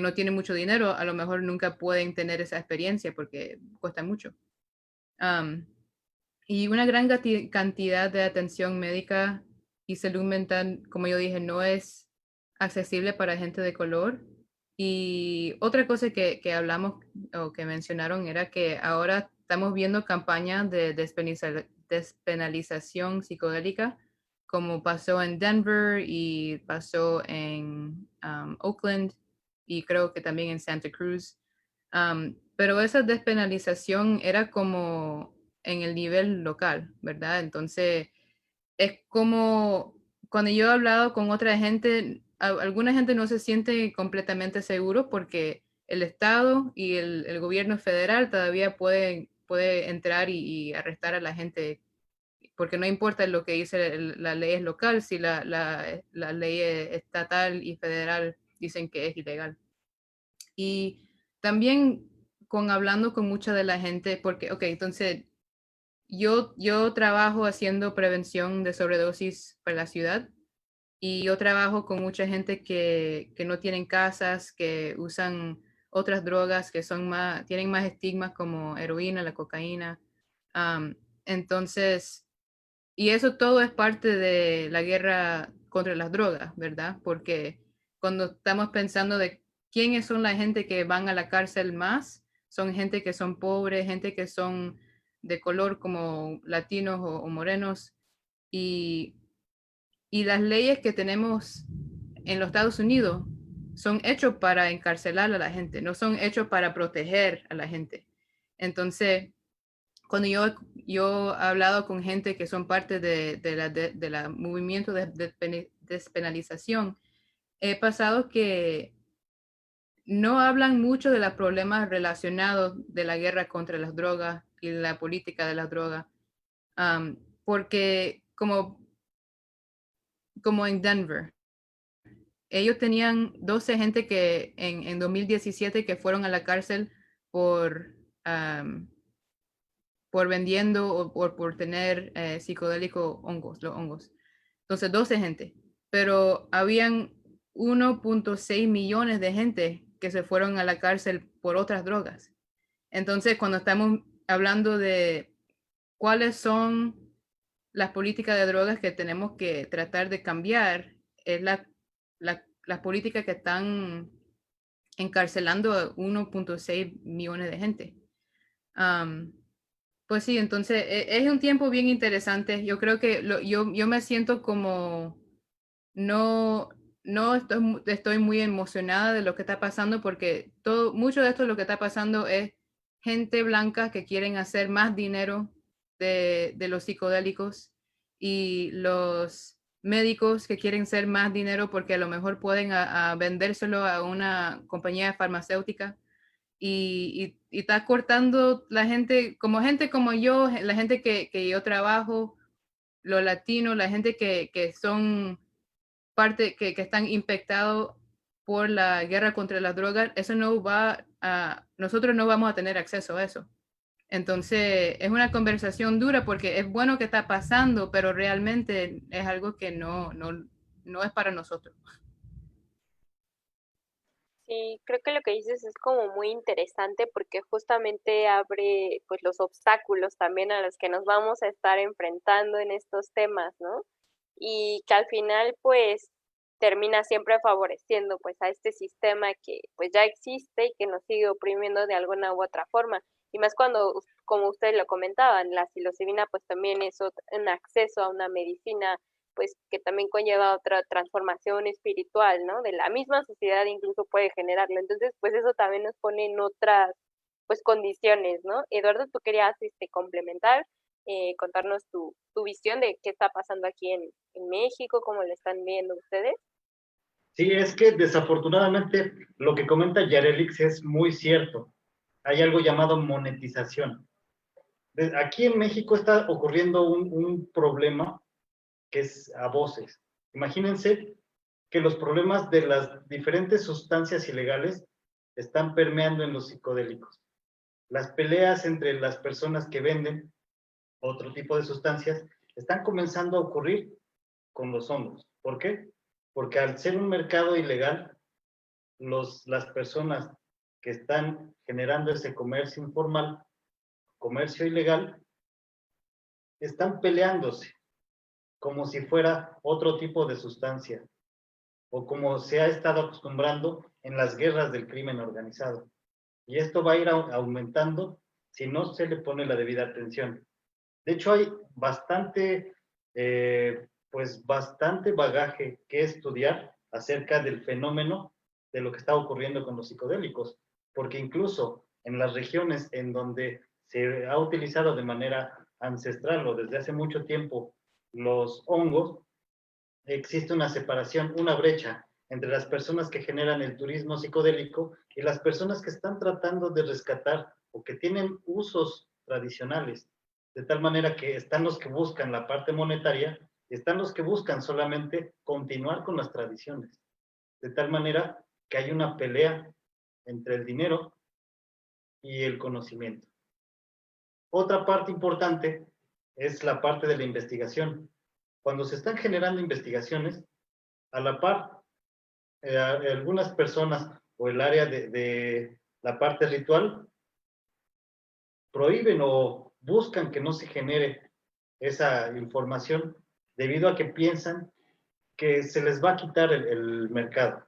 no tiene mucho dinero, a lo mejor nunca pueden tener esa experiencia porque cuesta mucho. Um, y una gran cantidad de atención médica y salud mental, como yo dije, no es accesible para gente de color. Y otra cosa que hablamos o que mencionaron era que ahora estamos viendo campañas de despenalización psicodélica, como pasó en Denver y pasó en Oakland y creo que también en Santa Cruz. Pero esa despenalización era como en el nivel local, ¿verdad? Entonces, es como cuando yo he hablado con otra gente, alguna gente no se siente completamente seguro porque el Estado y el gobierno federal todavía puede entrar y arrestar a la gente, porque no importa lo que dice la ley es local, si la ley estatal y federal dicen que es ilegal. Y también hablando con mucha de la gente, porque, ok, entonces yo trabajo haciendo prevención de sobredosis para la ciudad y yo trabajo con mucha gente que no tienen casas, que usan otras drogas que tienen más estigmas como heroína, la cocaína. Entonces, y eso todo es parte de la guerra contra las drogas, ¿verdad? Porque cuando estamos pensando de quiénes son la gente que van a la cárcel más, son gente que son pobres, gente que son de color como latinos o morenos. Y, y las leyes que tenemos en los Estados Unidos son hechos para encarcelar a la gente, no son hechos para proteger a la gente. Entonces, cuando yo he hablado con gente que son parte de la movimiento de despenalización, he pasado que no hablan mucho de los problemas relacionados de la guerra contra las drogas y la política de las drogas, porque como en Denver, ellos tenían 12 gente que en 2017 que fueron a la cárcel por, um, por vendiendo o por tener psicodélico los hongos. Entonces, 12 gente. Pero habían 1.6 millones de gente que se fueron a la cárcel por otras drogas. Entonces, cuando estamos hablando de cuáles son las políticas de drogas que tenemos que tratar de cambiar, es las políticas que están encarcelando a 1.6 millones de gente. Pues sí, entonces es un tiempo bien interesante. Yo creo que yo me siento como no, no estoy muy emocionada de lo que está pasando porque mucho de esto lo que está pasando es gente blanca que quieren hacer más dinero de los psicodélicos y los médicos que quieren hacer más dinero porque a lo mejor pueden a vendérselo a una compañía farmacéutica y está cortando gente como yo, la gente que yo trabajo, los latinos, la gente que son parte, que están infectados por la guerra contra las drogas, nosotros no vamos a tener acceso a eso. Entonces, es una conversación dura porque es bueno que está pasando, pero realmente es algo que no es para nosotros. Sí, creo que lo que dices es como muy interesante porque justamente abre pues los obstáculos también a los que nos vamos a estar enfrentando en estos temas, ¿no? Y que al final pues termina siempre favoreciendo pues a este sistema que pues ya existe y que nos sigue oprimiendo de alguna u otra forma. Y más cuando, como ustedes lo comentaban, la psilocibina pues también es un acceso a una medicina pues que también conlleva otra transformación espiritual, ¿no? De la misma sociedad incluso puede generarlo. Entonces, pues eso también nos pone en pues condiciones, ¿no? Eduardo, tú querías complementar, contarnos tu visión de qué está pasando aquí en México, cómo lo están viendo ustedes. Sí, es que desafortunadamente lo que comenta Yarelix es muy cierto. Hay algo llamado monetización. Aquí en México está ocurriendo un problema que es a voces. Imagínense que los problemas de las diferentes sustancias ilegales están permeando en los psicodélicos. Las peleas entre las personas que venden otro tipo de sustancias están comenzando a ocurrir con los hongos. ¿Por qué? Porque al ser un mercado ilegal, las personas que están generando ese comercio informal, comercio ilegal, están peleándose como si fuera otro tipo de sustancia o como se ha estado acostumbrando en las guerras del crimen organizado. Y esto va a ir aumentando si no se le pone la debida atención. De hecho, hay bastante bagaje que estudiar acerca del fenómeno de lo que está ocurriendo con los psicodélicos, porque incluso en las regiones en donde se ha utilizado de manera ancestral o desde hace mucho tiempo los hongos, existe una separación, una brecha entre las personas que generan el turismo psicodélico y las personas que están tratando de rescatar o que tienen usos tradicionales, de tal manera que están los que buscan la parte monetaria y están los que buscan solamente continuar con las tradiciones, de tal manera que hay una pelea entre el dinero y el conocimiento. Otra parte importante es la parte de la investigación. Cuando se están generando investigaciones, a la par, algunas personas o el área de la parte ritual prohíben o buscan que no se genere esa información debido a que piensan que se les va a quitar el mercado.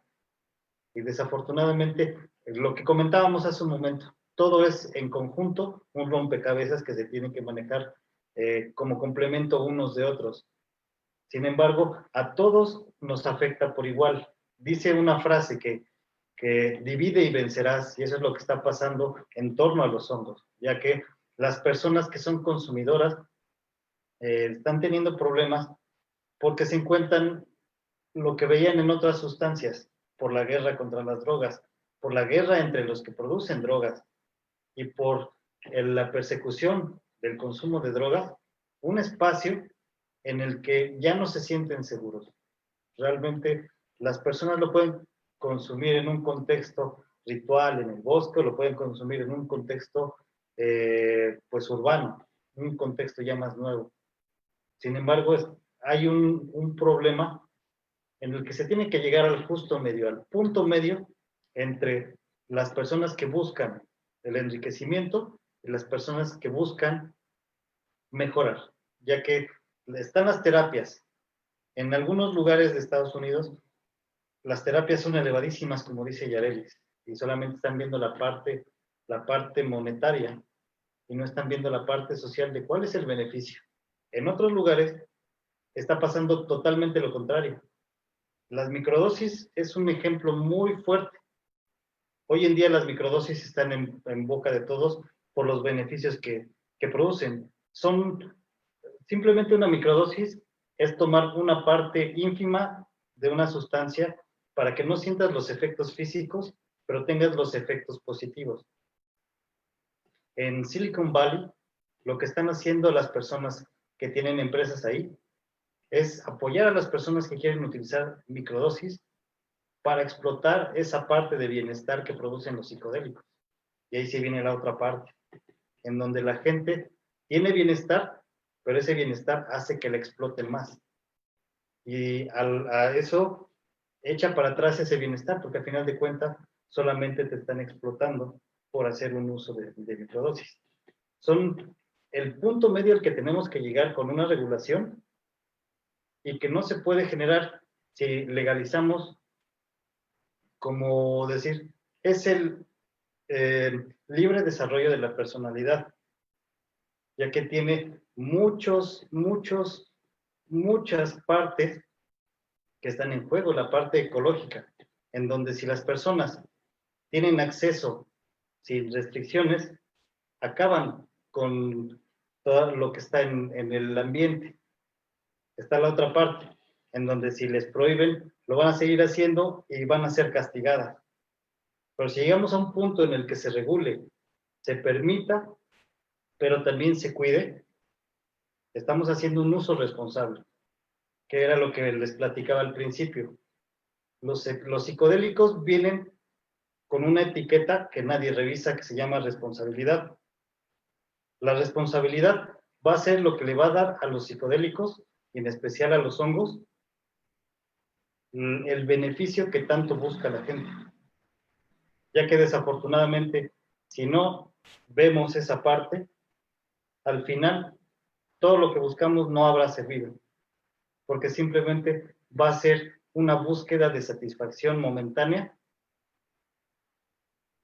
Y desafortunadamente, lo que comentábamos hace un momento, todo es en conjunto un rompecabezas que se tiene que manejar como complemento unos de otros. Sin embargo, a todos nos afecta por igual. Dice una frase que divide y vencerás, y eso es lo que está pasando en torno a los hongos, ya que las personas que son consumidoras están teniendo problemas porque se encuentran lo que veían en otras sustancias, por la guerra contra las drogas, por la guerra entre los que producen drogas y por la persecución del consumo de drogas, un espacio en el que ya no se sienten seguros. Realmente las personas lo pueden consumir en un contexto ritual en el bosque, o lo pueden consumir en un contexto pues urbano, un contexto ya más nuevo. Sin embargo, hay un problema en el que se tiene que llegar al justo medio, al punto medio entre las personas que buscan el enriquecimiento y las personas que buscan mejorar, ya que están las terapias. En algunos lugares de Estados Unidos, las terapias son elevadísimas, como dice Yarelis, y solamente están viendo la parte monetaria y no están viendo la parte social de cuál es el beneficio. En otros lugares está pasando totalmente lo contrario. Las microdosis es un ejemplo muy fuerte. Hoy en día las microdosis están en boca de todos por los beneficios que producen. Simplemente una microdosis es tomar una parte ínfima de una sustancia para que no sientas los efectos físicos, pero tengas los efectos positivos. En Silicon Valley, lo que están haciendo las personas que tienen empresas ahí es apoyar a las personas que quieren utilizar microdosis para explotar esa parte de bienestar que producen los psicodélicos. Y ahí sí viene la otra parte, en donde la gente tiene bienestar, pero ese bienestar hace que la exploten más. Y a eso echa para atrás ese bienestar, porque al final de cuentas solamente te están explotando por hacer un uso de microdosis. Son el punto medio al que tenemos que llegar con una regulación y que no se puede generar si legalizamos, como decir, es el libre desarrollo de la personalidad, ya que tiene muchas partes que están en juego, la parte ecológica, en donde si las personas tienen acceso sin restricciones, acaban con todo lo que está en el ambiente. Está la otra parte, en donde si les prohíben, lo van a seguir haciendo y van a ser castigadas. Pero si llegamos a un punto en el que se regule, se permita, pero también se cuide, estamos haciendo un uso responsable, que era lo que les platicaba al principio. Los psicodélicos vienen con una etiqueta que nadie revisa, que se llama responsabilidad. La responsabilidad va a ser lo que le va a dar a los psicodélicos, y en especial a los hongos, el beneficio que tanto busca la gente. Ya que desafortunadamente, si no vemos esa parte, al final todo lo que buscamos no habrá servido, porque simplemente va a ser una búsqueda de satisfacción momentánea,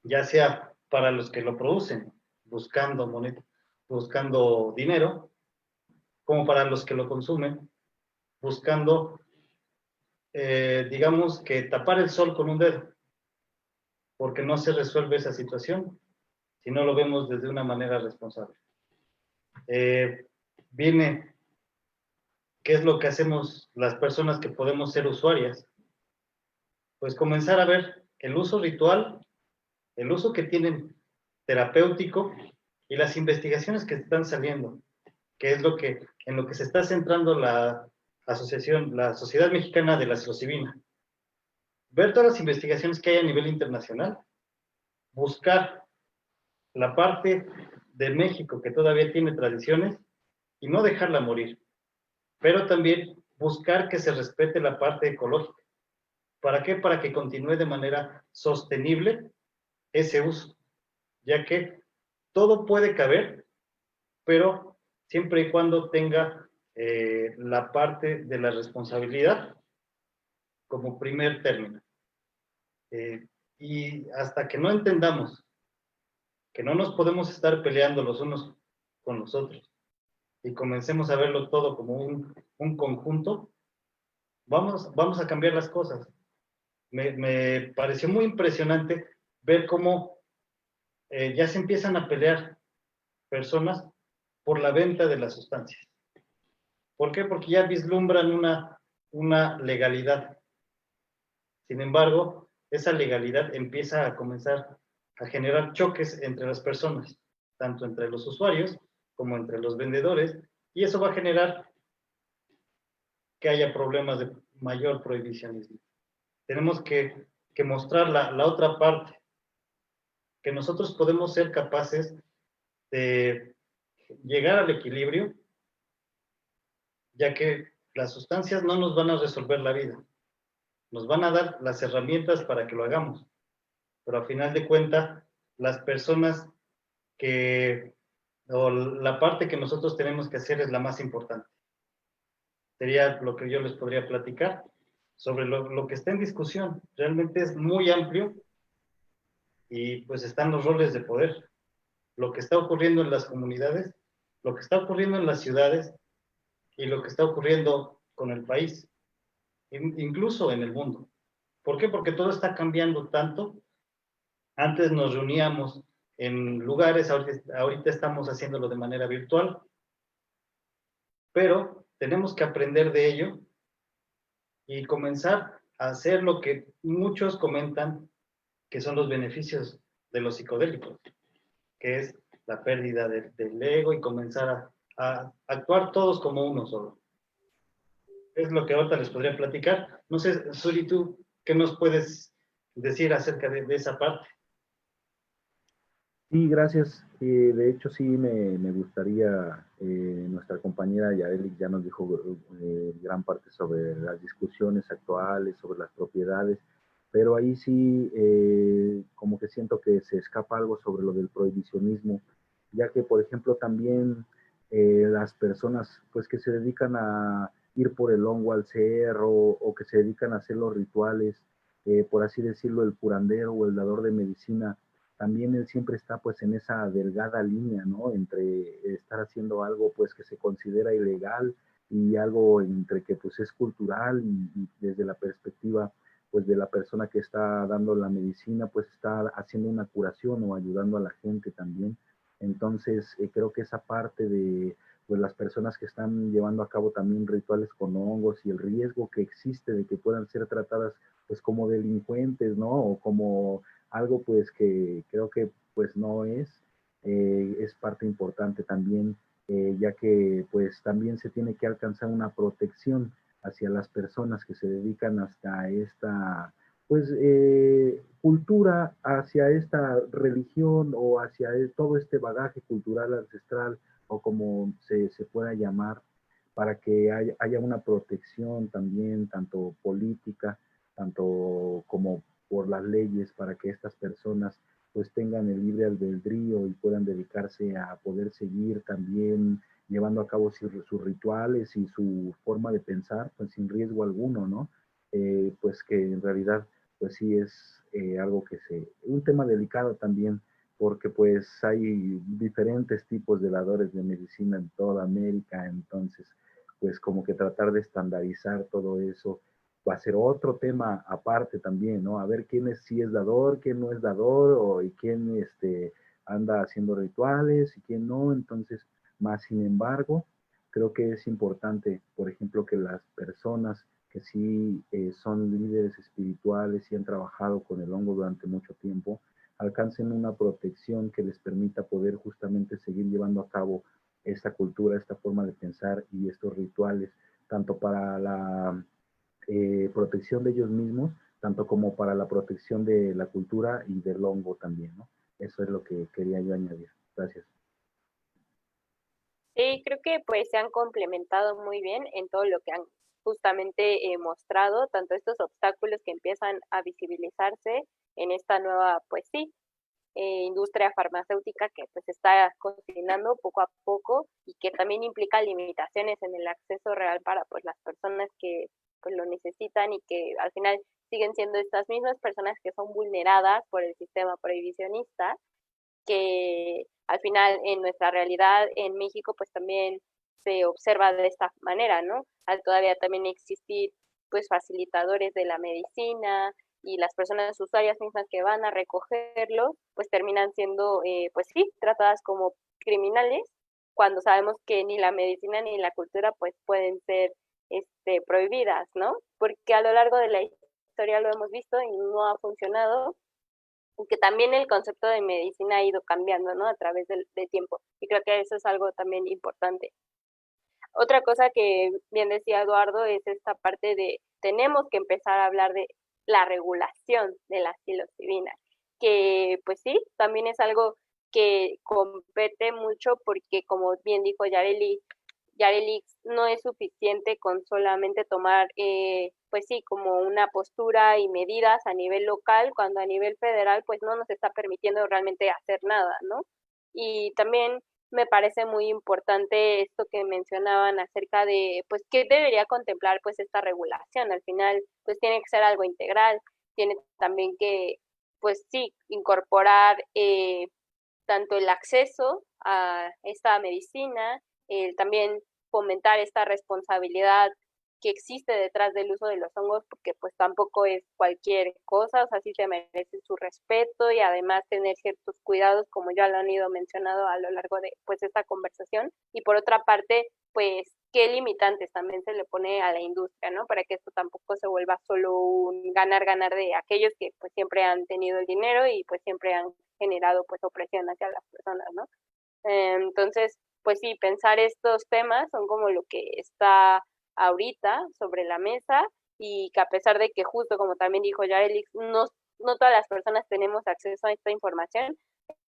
ya sea para los que lo producen, buscando moneda, buscando dinero, como para los que lo consumen, buscando, digamos que tapar el sol con un dedo, porque no se resuelve esa situación si no lo vemos desde una manera responsable. Viene, ¿qué es lo que hacemos las personas que podemos ser usuarias? Pues comenzar a ver el uso ritual, el uso que tienen terapéutico y las investigaciones que están saliendo, que es en lo que se está centrando la asociación, la Sociedad Mexicana de la Psilocibina. Ver todas las investigaciones que hay a nivel internacional, buscar la parte de México que todavía tiene tradiciones y no dejarla morir, pero también buscar que se respete la parte ecológica. ¿Para qué? Para que continúe de manera sostenible ese uso, ya que todo puede caber, pero siempre y cuando tenga la parte de la responsabilidad como primer término. Y hasta que no entendamos que no nos podemos estar peleando los unos con los otros y comencemos a verlo todo como un conjunto, vamos a cambiar las cosas. Me pareció muy impresionante ver cómo ya se empiezan a pelear personas por la venta de las sustancias. ¿Por qué? Porque ya vislumbran una legalidad. Sin embargo, esa legalidad empieza a comenzar a generar choques entre las personas, tanto entre los usuarios como entre los vendedores, y eso va a generar que haya problemas de mayor prohibicionismo. Tenemos que mostrar la otra parte, que nosotros podemos ser capaces de llegar al equilibrio, ya que las sustancias no nos van a resolver la vida, nos van a dar las herramientas para que lo hagamos, pero a final de cuentas, las personas o la parte que nosotros tenemos que hacer es la más importante. Sería lo que yo les podría platicar sobre lo que está en discusión. Realmente es muy amplio y pues están los roles de poder. Lo que está ocurriendo en las comunidades, lo que está ocurriendo en las ciudades y lo que está ocurriendo con el país, incluso en el mundo. ¿Por qué? Porque todo está cambiando tanto. Antes nos reuníamos en lugares, ahorita estamos haciéndolo de manera virtual, pero tenemos que aprender de ello y comenzar a hacer lo que muchos comentan que son los beneficios de los psicodélicos, que es la pérdida del ego y comenzar a actuar todos como uno solo. Es lo que ahorita les podría platicar. No sé, Suri, ¿tú qué nos puedes decir acerca de esa parte? Sí, gracias. De hecho, sí me gustaría, nuestra compañera Yaeli ya nos dijo gran parte sobre las discusiones actuales, sobre las propiedades, pero ahí sí como que siento que se escapa algo sobre lo del prohibicionismo, ya que, por ejemplo, también las personas pues que se dedican a ir por el hongo al cerro o que se dedican a hacer los rituales, por así decirlo, el curandero o el dador de medicina, también él siempre está pues en esa delgada línea, ¿no? Entre estar haciendo algo pues que se considera ilegal y algo entre que pues es cultural y desde la perspectiva pues de la persona que está dando la medicina, pues está haciendo una curación o ayudando a la gente también. Entonces, creo que esa parte de pues, las personas que están llevando a cabo también rituales con hongos y el riesgo que existe de que puedan ser tratadas pues como delincuentes, ¿no? O como algo pues que creo que pues no es parte importante también, ya que pues también se tiene que alcanzar una protección hacia las personas que se dedican hasta esta pues cultura, hacia esta religión o hacia todo este bagaje cultural ancestral o como se pueda llamar, para que haya una protección también, tanto política, tanto como por las leyes, para que estas personas pues tengan el libre albedrío y puedan dedicarse a poder seguir también llevando a cabo sus rituales y su forma de pensar, pues sin riesgo alguno, ¿no? Pues que en realidad, pues sí es algo un tema delicado también, porque pues hay diferentes tipos de dadores de medicina en toda América, entonces pues como que tratar de estandarizar todo eso va a ser otro tema aparte también, ¿no? A ver quién sí es dador, quién no es dador, y quién anda haciendo rituales y quién no, entonces, más sin embargo, creo que es importante, por ejemplo, que las personas que sí son líderes espirituales y han trabajado con el hongo durante mucho tiempo, alcancen una protección que les permita poder justamente seguir llevando a cabo esta cultura, esta forma de pensar y estos rituales, tanto para la protección de ellos mismos, tanto como para la protección de la cultura y del hongo también, ¿no? Eso es lo que quería yo añadir. Gracias. Sí, creo que pues se han complementado muy bien en todo lo que han justamente mostrado, tanto estos obstáculos que empiezan a visibilizarse en esta nueva, pues sí, industria farmacéutica que pues está cocinando poco a poco y que también implica limitaciones en el acceso real para pues las personas que pues lo necesitan y que al final siguen siendo estas mismas personas que son vulneradas por el sistema prohibicionista, que al final en nuestra realidad en México pues también se observa de esta manera, ¿no? Al todavía también existir pues facilitadores de la medicina y las personas usuarias mismas que van a recogerlo, pues terminan siendo, pues sí, tratadas como criminales, cuando sabemos que ni la medicina ni la cultura pues pueden ser prohibidas, ¿no? Porque a lo largo de la historia lo hemos visto y no ha funcionado, y que también el concepto de medicina ha ido cambiando, ¿no? A través del tiempo. Y creo que eso es algo también importante. Otra cosa que bien decía Eduardo es esta parte de tenemos que empezar a hablar de la regulación de la psilocibina, que pues sí, también es algo que compete mucho porque como bien dijo Yareli, no es suficiente con solamente tomar, pues sí, como una postura y medidas a nivel local, cuando a nivel federal pues no nos está permitiendo realmente hacer nada, ¿no? Y también me parece muy importante esto que mencionaban acerca de, pues, qué debería contemplar, pues, esta regulación. Al final, pues, tiene que ser algo integral, tiene también que, pues, sí, incorporar tanto el acceso a esta medicina, el también fomentar esta responsabilidad que existe detrás del uso de los hongos, porque pues tampoco es cualquier cosa, o sea, sí se merece su respeto y además tener ciertos cuidados, como ya lo han ido mencionado a lo largo de pues esta conversación. Y por otra parte, pues qué limitantes también se le pone a la industria, ¿no? Para que esto tampoco se vuelva solo un ganar-ganar de aquellos que pues siempre han tenido el dinero y pues siempre han generado pues opresión hacia las personas, ¿no? Entonces, pues sí, pensar estos temas son como lo que está ahorita sobre la mesa y que a pesar de que justo como también dijo Yareli, no todas las personas tenemos acceso a esta información,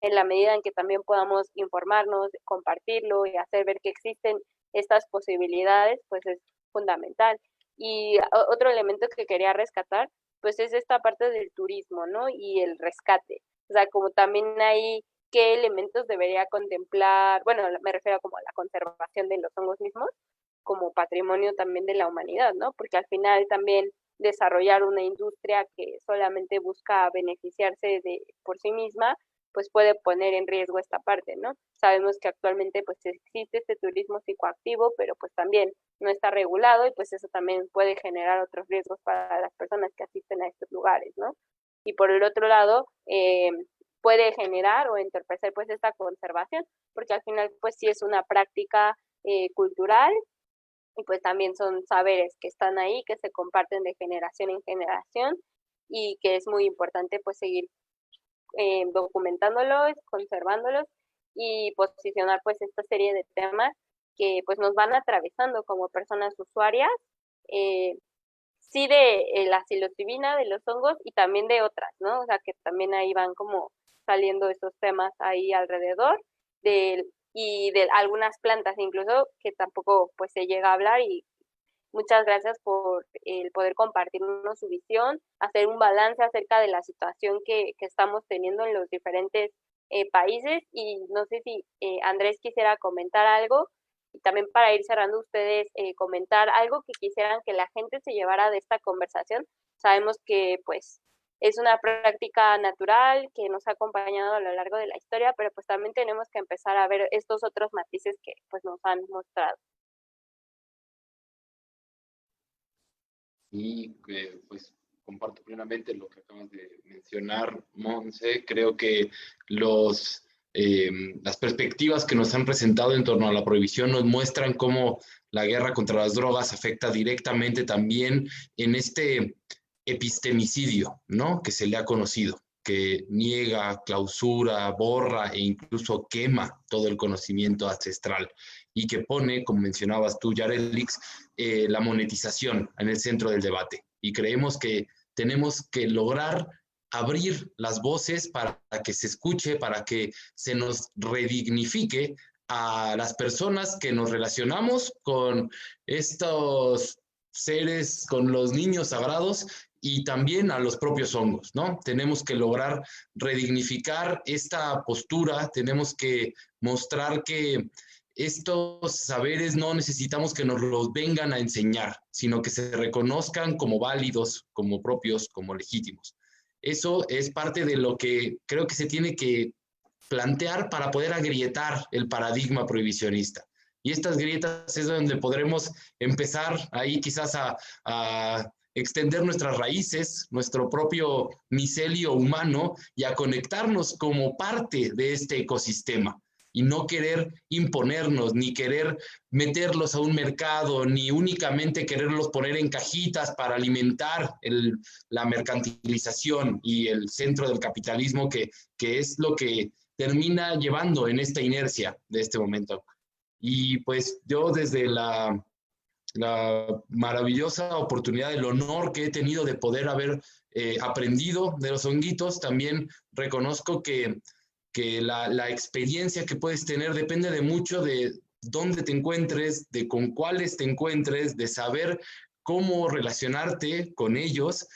en la medida en que también podamos informarnos, compartirlo y hacer ver que existen estas posibilidades, pues es fundamental. Y otro elemento que quería rescatar, pues es esta parte del turismo, ¿no? Y el rescate. O sea, como también hay qué elementos debería contemplar, bueno, me refiero como a la conservación de los hongos mismos, como patrimonio también de la humanidad, ¿no? Porque al final también desarrollar una industria que solamente busca beneficiarse de por sí misma, pues puede poner en riesgo esta parte, ¿no? Sabemos que actualmente pues existe este turismo psicoactivo, pero pues también no está regulado y pues eso también puede generar otros riesgos para las personas que asisten a estos lugares, ¿no? Y por el otro lado, puede generar o entorpecer pues esta conservación, porque al final pues sí es una práctica cultural y pues también son saberes que están ahí, que se comparten de generación en generación y que es muy importante pues seguir documentándolos, conservándolos y posicionar pues esta serie de temas que pues nos van atravesando como personas usuarias, sí de la psilocibina, de los hongos y también de otras, ¿no? O sea que también ahí van como saliendo esos temas ahí alrededor y de algunas plantas incluso que tampoco pues se llega a hablar y muchas gracias por el poder compartirnos su visión, hacer un balance acerca de la situación que estamos teniendo en los diferentes países y no sé si Andrés quisiera comentar algo y también para ir cerrando ustedes comentar algo que quisieran que la gente se llevara de esta conversación. Sabemos que pues es una práctica natural que nos ha acompañado a lo largo de la historia, pero pues también tenemos que empezar a ver estos otros matices que pues nos han mostrado. Y pues comparto plenamente lo que acabas de mencionar, Monse. Creo que las perspectivas que nos han presentado en torno a la prohibición nos muestran cómo la guerra contra las drogas afecta directamente también en este epistemicidio, ¿no? Que se le ha conocido, que niega, clausura, borra e incluso quema todo el conocimiento ancestral y que pone, como mencionabas tú, Yarelix, la monetización en el centro del debate. Y creemos que tenemos que lograr abrir las voces para que se escuche, para que se nos redignifique a las personas que nos relacionamos con estos seres, con los niños sagrados y también a los propios hongos, ¿no? Tenemos que lograr redignificar esta postura, tenemos que mostrar que estos saberes no necesitamos que nos los vengan a enseñar, sino que se reconozcan como válidos, como propios, como legítimos. Eso es parte de lo que creo que se tiene que plantear para poder agrietar el paradigma prohibicionista. Y estas grietas es donde podremos empezar ahí quizás a extender nuestras raíces, nuestro propio micelio humano y a conectarnos como parte de este ecosistema y no querer imponernos, ni querer meterlos a un mercado, ni únicamente quererlos poner en cajitas para alimentar la mercantilización y el centro del capitalismo que es lo que termina llevando en esta inercia de este momento. Y pues yo desde la maravillosa oportunidad, el honor que he tenido de poder haber aprendido de los honguitos, también reconozco que la experiencia que puedes tener depende de mucho de dónde te encuentres, de con cuáles te encuentres, de saber cómo relacionarte con ellos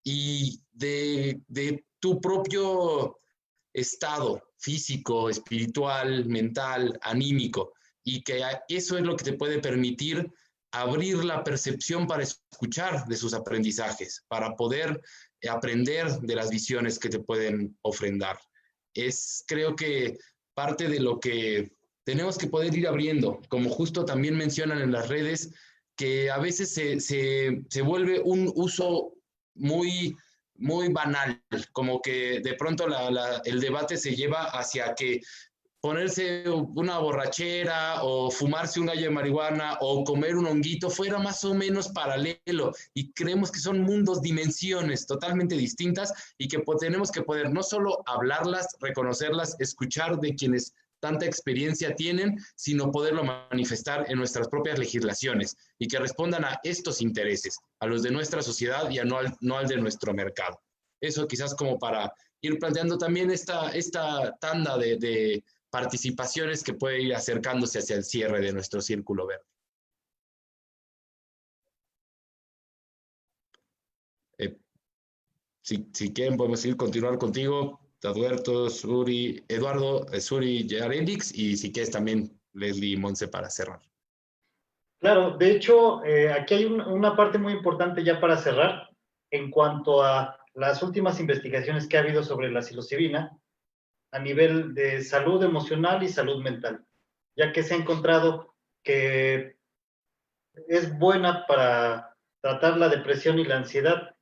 y de tu propio estado físico, espiritual, mental, anímico, y que eso es lo que te puede permitir abrir la percepción para escuchar de sus aprendizajes, para poder aprender de las visiones que te pueden ofrendar. Es, creo que, parte de lo que tenemos que poder ir abriendo, como justo también mencionan en las redes, que a veces se vuelve un uso muy banal, como que de pronto el debate se lleva hacia que ponerse una borrachera o fumarse un gallo de marihuana o comer un honguito fuera más o menos paralelo y creemos que son mundos, dimensiones totalmente distintas y que tenemos que poder no solo hablarlas, reconocerlas, escuchar de quienes tanta experiencia tienen, sino poderlo manifestar en nuestras propias legislaciones y que respondan a estos intereses, a los de nuestra sociedad y no al de nuestro mercado. Eso quizás como para ir planteando también esta tanda de participaciones que puede ir acercándose hacia el cierre de nuestro círculo verde. Si quieren podemos continuar contigo, Eduardo, Suri, Yarelix, y si quieres también Leslie y Monse para cerrar. Claro, de hecho, aquí hay una parte muy importante ya para cerrar, en cuanto a las últimas investigaciones que ha habido sobre la psilocibina. a nivel de salud emocional y salud mental, ya que se ha encontrado que es buena para tratar la depresión y la ansiedad.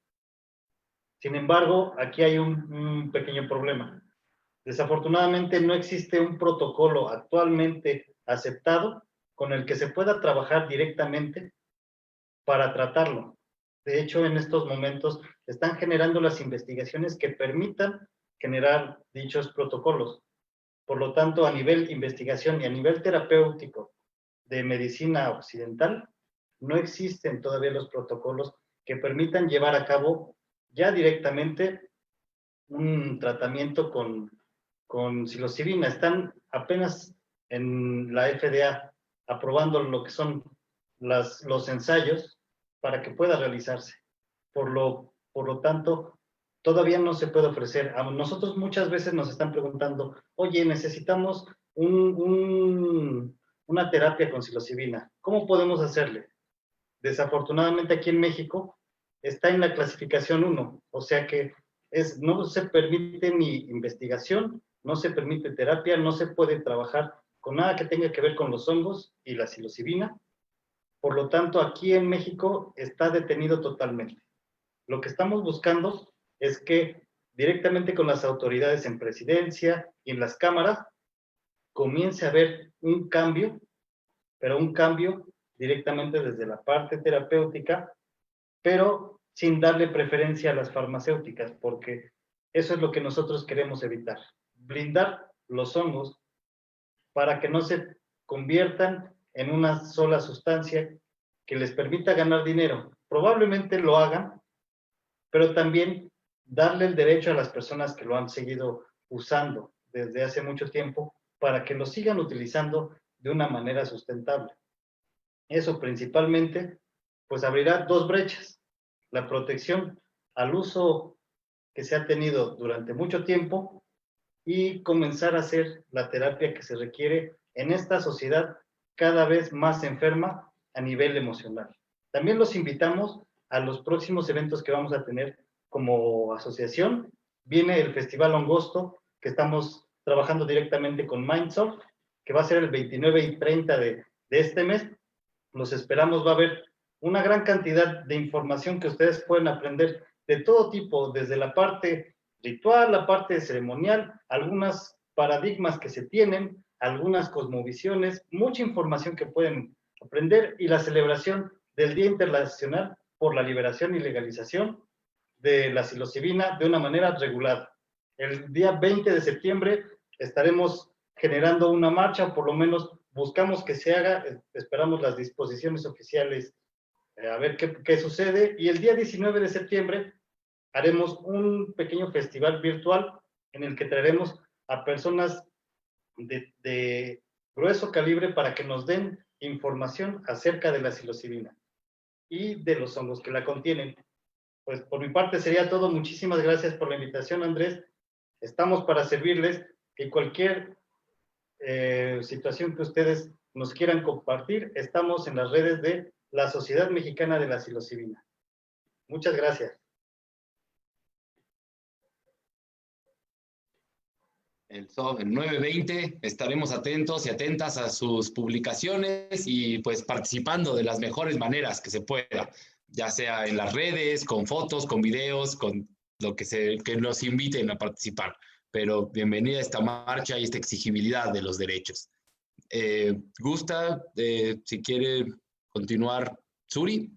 Sin embargo, aquí hay un pequeño problema. Desafortunadamente no existe un protocolo actualmente aceptado con el que se pueda trabajar directamente para tratarlo. De hecho, en estos momentos están generando las investigaciones que permitan generar dichos protocolos. Por lo tanto, a nivel investigación y a nivel terapéutico de medicina occidental, no existen todavía los protocolos que permitan llevar a cabo ya directamente un tratamiento con psilocibina. Están apenas en la FDA aprobando lo que son los ensayos para que pueda realizarse. Por lo tanto, todavía no se puede ofrecer. A nosotros muchas veces nos están preguntando, oye, necesitamos una terapia con psilocibina. ¿Cómo podemos hacerle? Desafortunadamente aquí en México está en la clasificación 1, o sea que no se permite ni investigación, no se permite terapia, no se puede trabajar con nada que tenga que ver con los hongos y la psilocibina. Por lo tanto, aquí en México está detenido totalmente. Lo que estamos buscando es que directamente con las autoridades en presidencia y en las cámaras comience a haber un cambio, pero un cambio directamente desde la parte terapéutica, pero sin darle preferencia a las farmacéuticas, porque eso es lo que nosotros queremos evitar. Blindar los hongos para que no se conviertan en una sola sustancia que les permita ganar dinero. Probablemente lo hagan, pero también darle el derecho a las personas que lo han seguido usando desde hace mucho tiempo para que lo sigan utilizando de una manera sustentable. Eso principalmente, pues abrirá dos brechas. La protección al uso que se ha tenido durante mucho tiempo y comenzar a hacer la terapia que se requiere en esta sociedad cada vez más enferma a nivel emocional. También los invitamos a los próximos eventos que vamos a tener como asociación. Viene el Festival Hongosto, que estamos trabajando directamente con Mindsoft, que va a ser el 29 y 30 de este mes. Los esperamos, va a haber una gran cantidad de información que ustedes pueden aprender de todo tipo, desde la parte ritual, la parte ceremonial, algunos paradigmas que se tienen, algunas cosmovisiones, mucha información que pueden aprender y la celebración del Día Internacional por la Liberación y Legalización de la psilocibina de una manera regulada. El día 20 de septiembre estaremos generando una marcha, por lo menos buscamos que se haga, esperamos las disposiciones oficiales a ver qué sucede, y el día 19 de septiembre haremos un pequeño festival virtual en el que traeremos a personas de grueso calibre para que nos den información acerca de la psilocibina y de los hongos que la contienen. Pues por mi parte sería todo. Muchísimas gracias por la invitación, Andrés. Estamos para servirles y cualquier situación que ustedes nos quieran compartir, estamos en las redes de la Sociedad Mexicana de la Psilocibina. Muchas gracias. El 9:20 estaremos atentos y atentas a sus publicaciones y pues participando de las mejores maneras que se pueda, ya sea en las redes, con fotos, con videos, con lo que nos inviten a participar. Pero bienvenida a esta marcha y esta exigibilidad de los derechos. Gusta, si quiere continuar, Suri.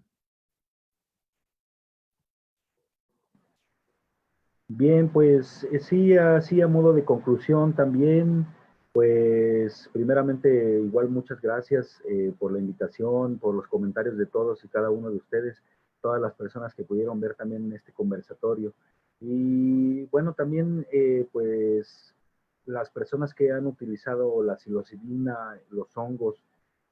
Bien, pues sí, así a modo de conclusión también, pues primeramente igual muchas gracias por la invitación, por los comentarios de todos y cada uno de ustedes, todas las personas que pudieron ver también este conversatorio. Y bueno, también pues las personas que han utilizado la psilocibina, los hongos,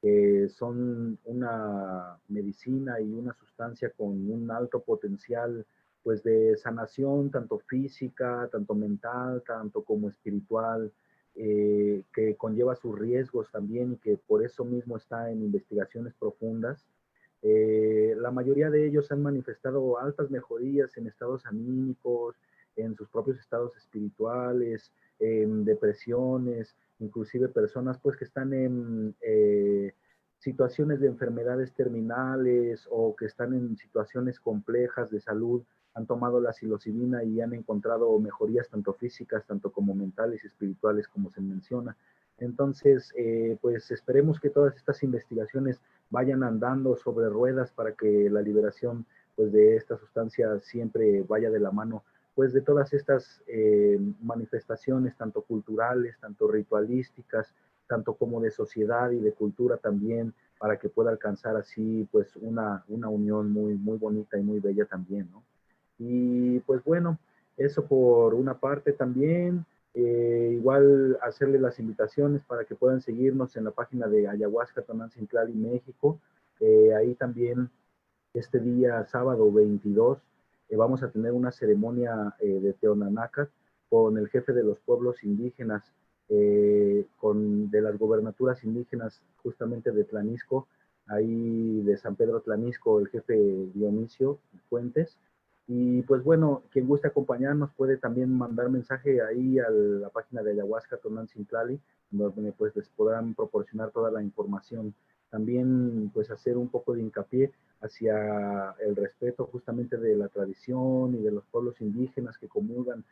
que son una medicina y una sustancia con un alto potencial pues de sanación, tanto física, tanto mental, tanto como espiritual, que conlleva sus riesgos también y que por eso mismo está en investigaciones profundas. La mayoría de ellos han manifestado altas mejorías en estados anímicos, en sus propios estados espirituales, en depresiones, inclusive personas pues que están en situaciones de enfermedades terminales o que están en situaciones complejas de salud, han tomado la psilocibina y han encontrado mejorías tanto físicas, tanto como mentales y espirituales, como se menciona. Entonces, pues esperemos que todas estas investigaciones vayan andando sobre ruedas para que la liberación pues, de esta sustancia siempre vaya de la mano pues, de todas estas manifestaciones, tanto culturales, tanto ritualísticas, tanto como de sociedad y de cultura también, para que pueda alcanzar así pues una unión muy, muy bonita y muy bella también, ¿no? Y pues bueno, eso por una parte también. Igual hacerle las invitaciones para que puedan seguirnos en la página de Ayahuasca Tonantzin-Tlali México. Ahí también este día sábado 22 vamos a tener una ceremonia de Teonanacat con el jefe de los pueblos indígenas, de las gobernaturas indígenas justamente de Tlanisco, ahí de San Pedro Tlanisco, el jefe Dionisio Fuentes. Y pues bueno, quien guste acompañarnos puede también mandar mensaje ahí a la página de Ayahuasca Tonantzin Tlali, donde pues les podrán proporcionar toda la información. También pues hacer un poco de hincapié hacia el respeto justamente de la tradición y de los pueblos indígenas que comulgan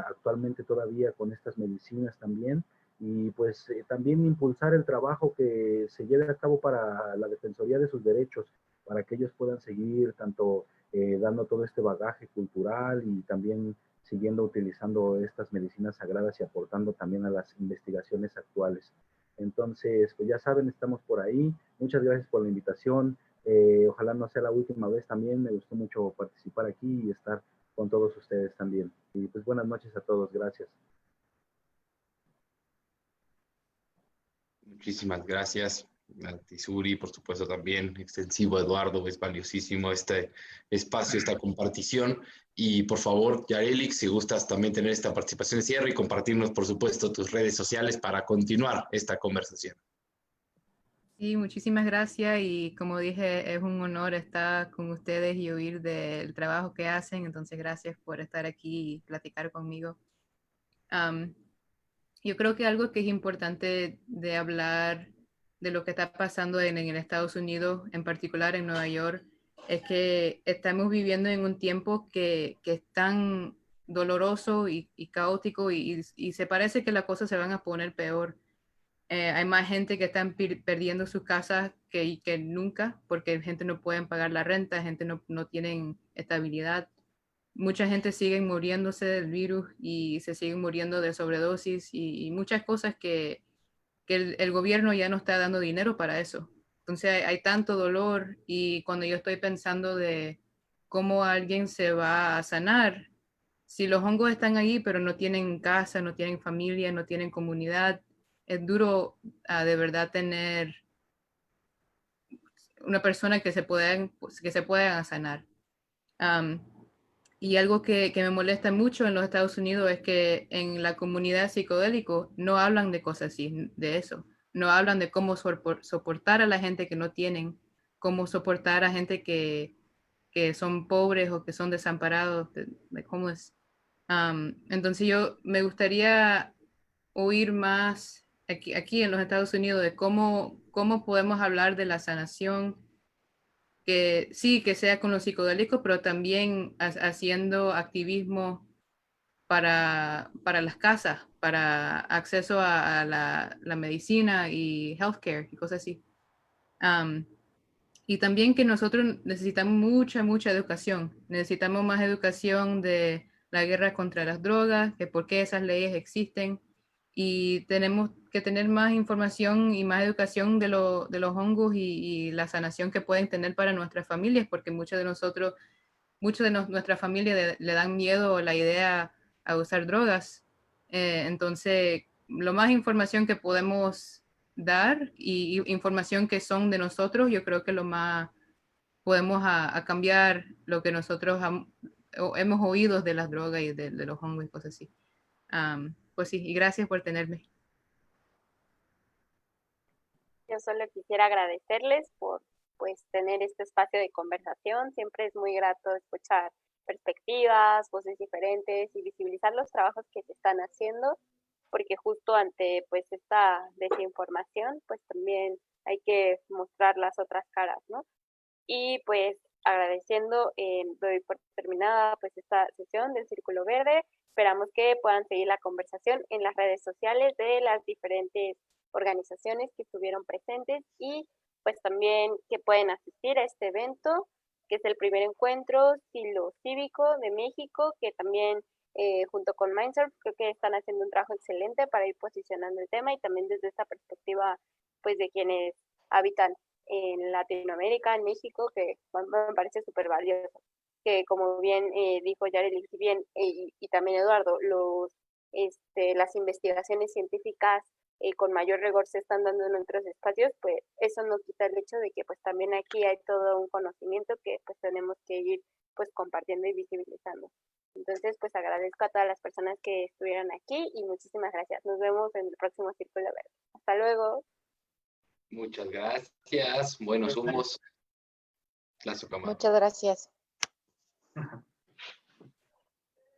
actualmente todavía con estas medicinas también. Y pues también impulsar el trabajo que se lleve a cabo para la defensoría de sus derechos, para que ellos puedan seguir tanto dando todo este bagaje cultural y también siguiendo utilizando estas medicinas sagradas y aportando también a las investigaciones actuales. Entonces, pues ya saben, estamos por ahí. Muchas gracias por la invitación. Ojalá no sea la última vez también. Me gustó mucho participar aquí y estar con todos ustedes también. Y pues buenas noches a todos. Gracias. Muchísimas gracias a Tisuri, por supuesto también, extensivo Eduardo, es valiosísimo este espacio, esta compartición. Y por favor, Yarelik, si gustas también tener esta participación de cierre y compartirnos, por supuesto, tus redes sociales para continuar esta conversación. Sí, muchísimas gracias y como dije, es un honor estar con ustedes y oír del trabajo que hacen, entonces gracias por estar aquí y platicar conmigo. Um, yo creo que algo que es importante de hablar de lo que está pasando en el Estados Unidos, en particular en Nueva York, es que estamos viviendo en un tiempo que es tan doloroso y caótico y se parece que las cosas se van a poner peor. Hay más gente que están perdiendo sus casas que nunca porque gente no puede pagar la renta, gente no tiene estabilidad. Mucha gente sigue muriéndose del virus y se siguen muriendo de sobredosis y muchas cosas que el gobierno ya no está dando dinero para eso. Entonces hay tanto dolor y cuando yo estoy pensando de cómo alguien se va a sanar, si los hongos están ahí pero no tienen casa, no tienen familia, no tienen comunidad, es duro de verdad tener una persona que se puedan sanar. Um, y algo que me molesta mucho en los Estados Unidos es que en la comunidad psicodélico no hablan de cosas así, de eso. No hablan de cómo soportar a la gente que no tienen, cómo soportar a gente que son pobres o que son desamparados, de cómo es. Entonces yo me gustaría oír más aquí en los Estados Unidos de cómo podemos hablar de la sanación que sí, que sea con los psicodélicos, pero también haciendo activismo para las casas, para acceso a la medicina y healthcare y cosas así. Um, y también que nosotros necesitamos mucha educación. Necesitamos más educación de la guerra contra las drogas, de por qué esas leyes existen. Y tenemos que tener más información y más educación de los hongos y la sanación que pueden tener para nuestras familias, porque muchos de nuestra familia le dan miedo la idea a usar drogas. Entonces, lo más información que podemos dar y información que son de nosotros, yo creo que lo más podemos a cambiar lo que nosotros hemos oído de las drogas y de los hongos y cosas así. Pues sí, y gracias por tenerme. Yo solo quisiera agradecerles por pues tener este espacio de conversación. Siempre es muy grato escuchar perspectivas, voces diferentes y visibilizar los trabajos que se están haciendo, porque justo ante pues esta desinformación, pues también hay que mostrar las otras caras, ¿no? Y pues agradeciendo, doy por terminada pues esta sesión del Círculo Verde. Esperamos que puedan seguir la conversación en las redes sociales de las diferentes organizaciones que estuvieron presentes y pues también que pueden asistir a este evento, que es el primer encuentro cívico de México, que también junto con Mindsurf creo que están haciendo un trabajo excelente para ir posicionando el tema y también desde esta perspectiva pues de quienes habitan en Latinoamérica, en México, que me parece súper valioso. Que como bien dijo Yareli, si bien y también Eduardo, las investigaciones científicas con mayor rigor se están dando en otros espacios, pues eso no quita el hecho de que pues también aquí hay todo un conocimiento que pues tenemos que ir pues compartiendo y visibilizando. Entonces pues agradezco a todas las personas que estuvieron aquí y muchísimas gracias. Nos vemos en el próximo Círculo Verde. Hasta luego. Muchas gracias. Buenos humos. Muchas gracias.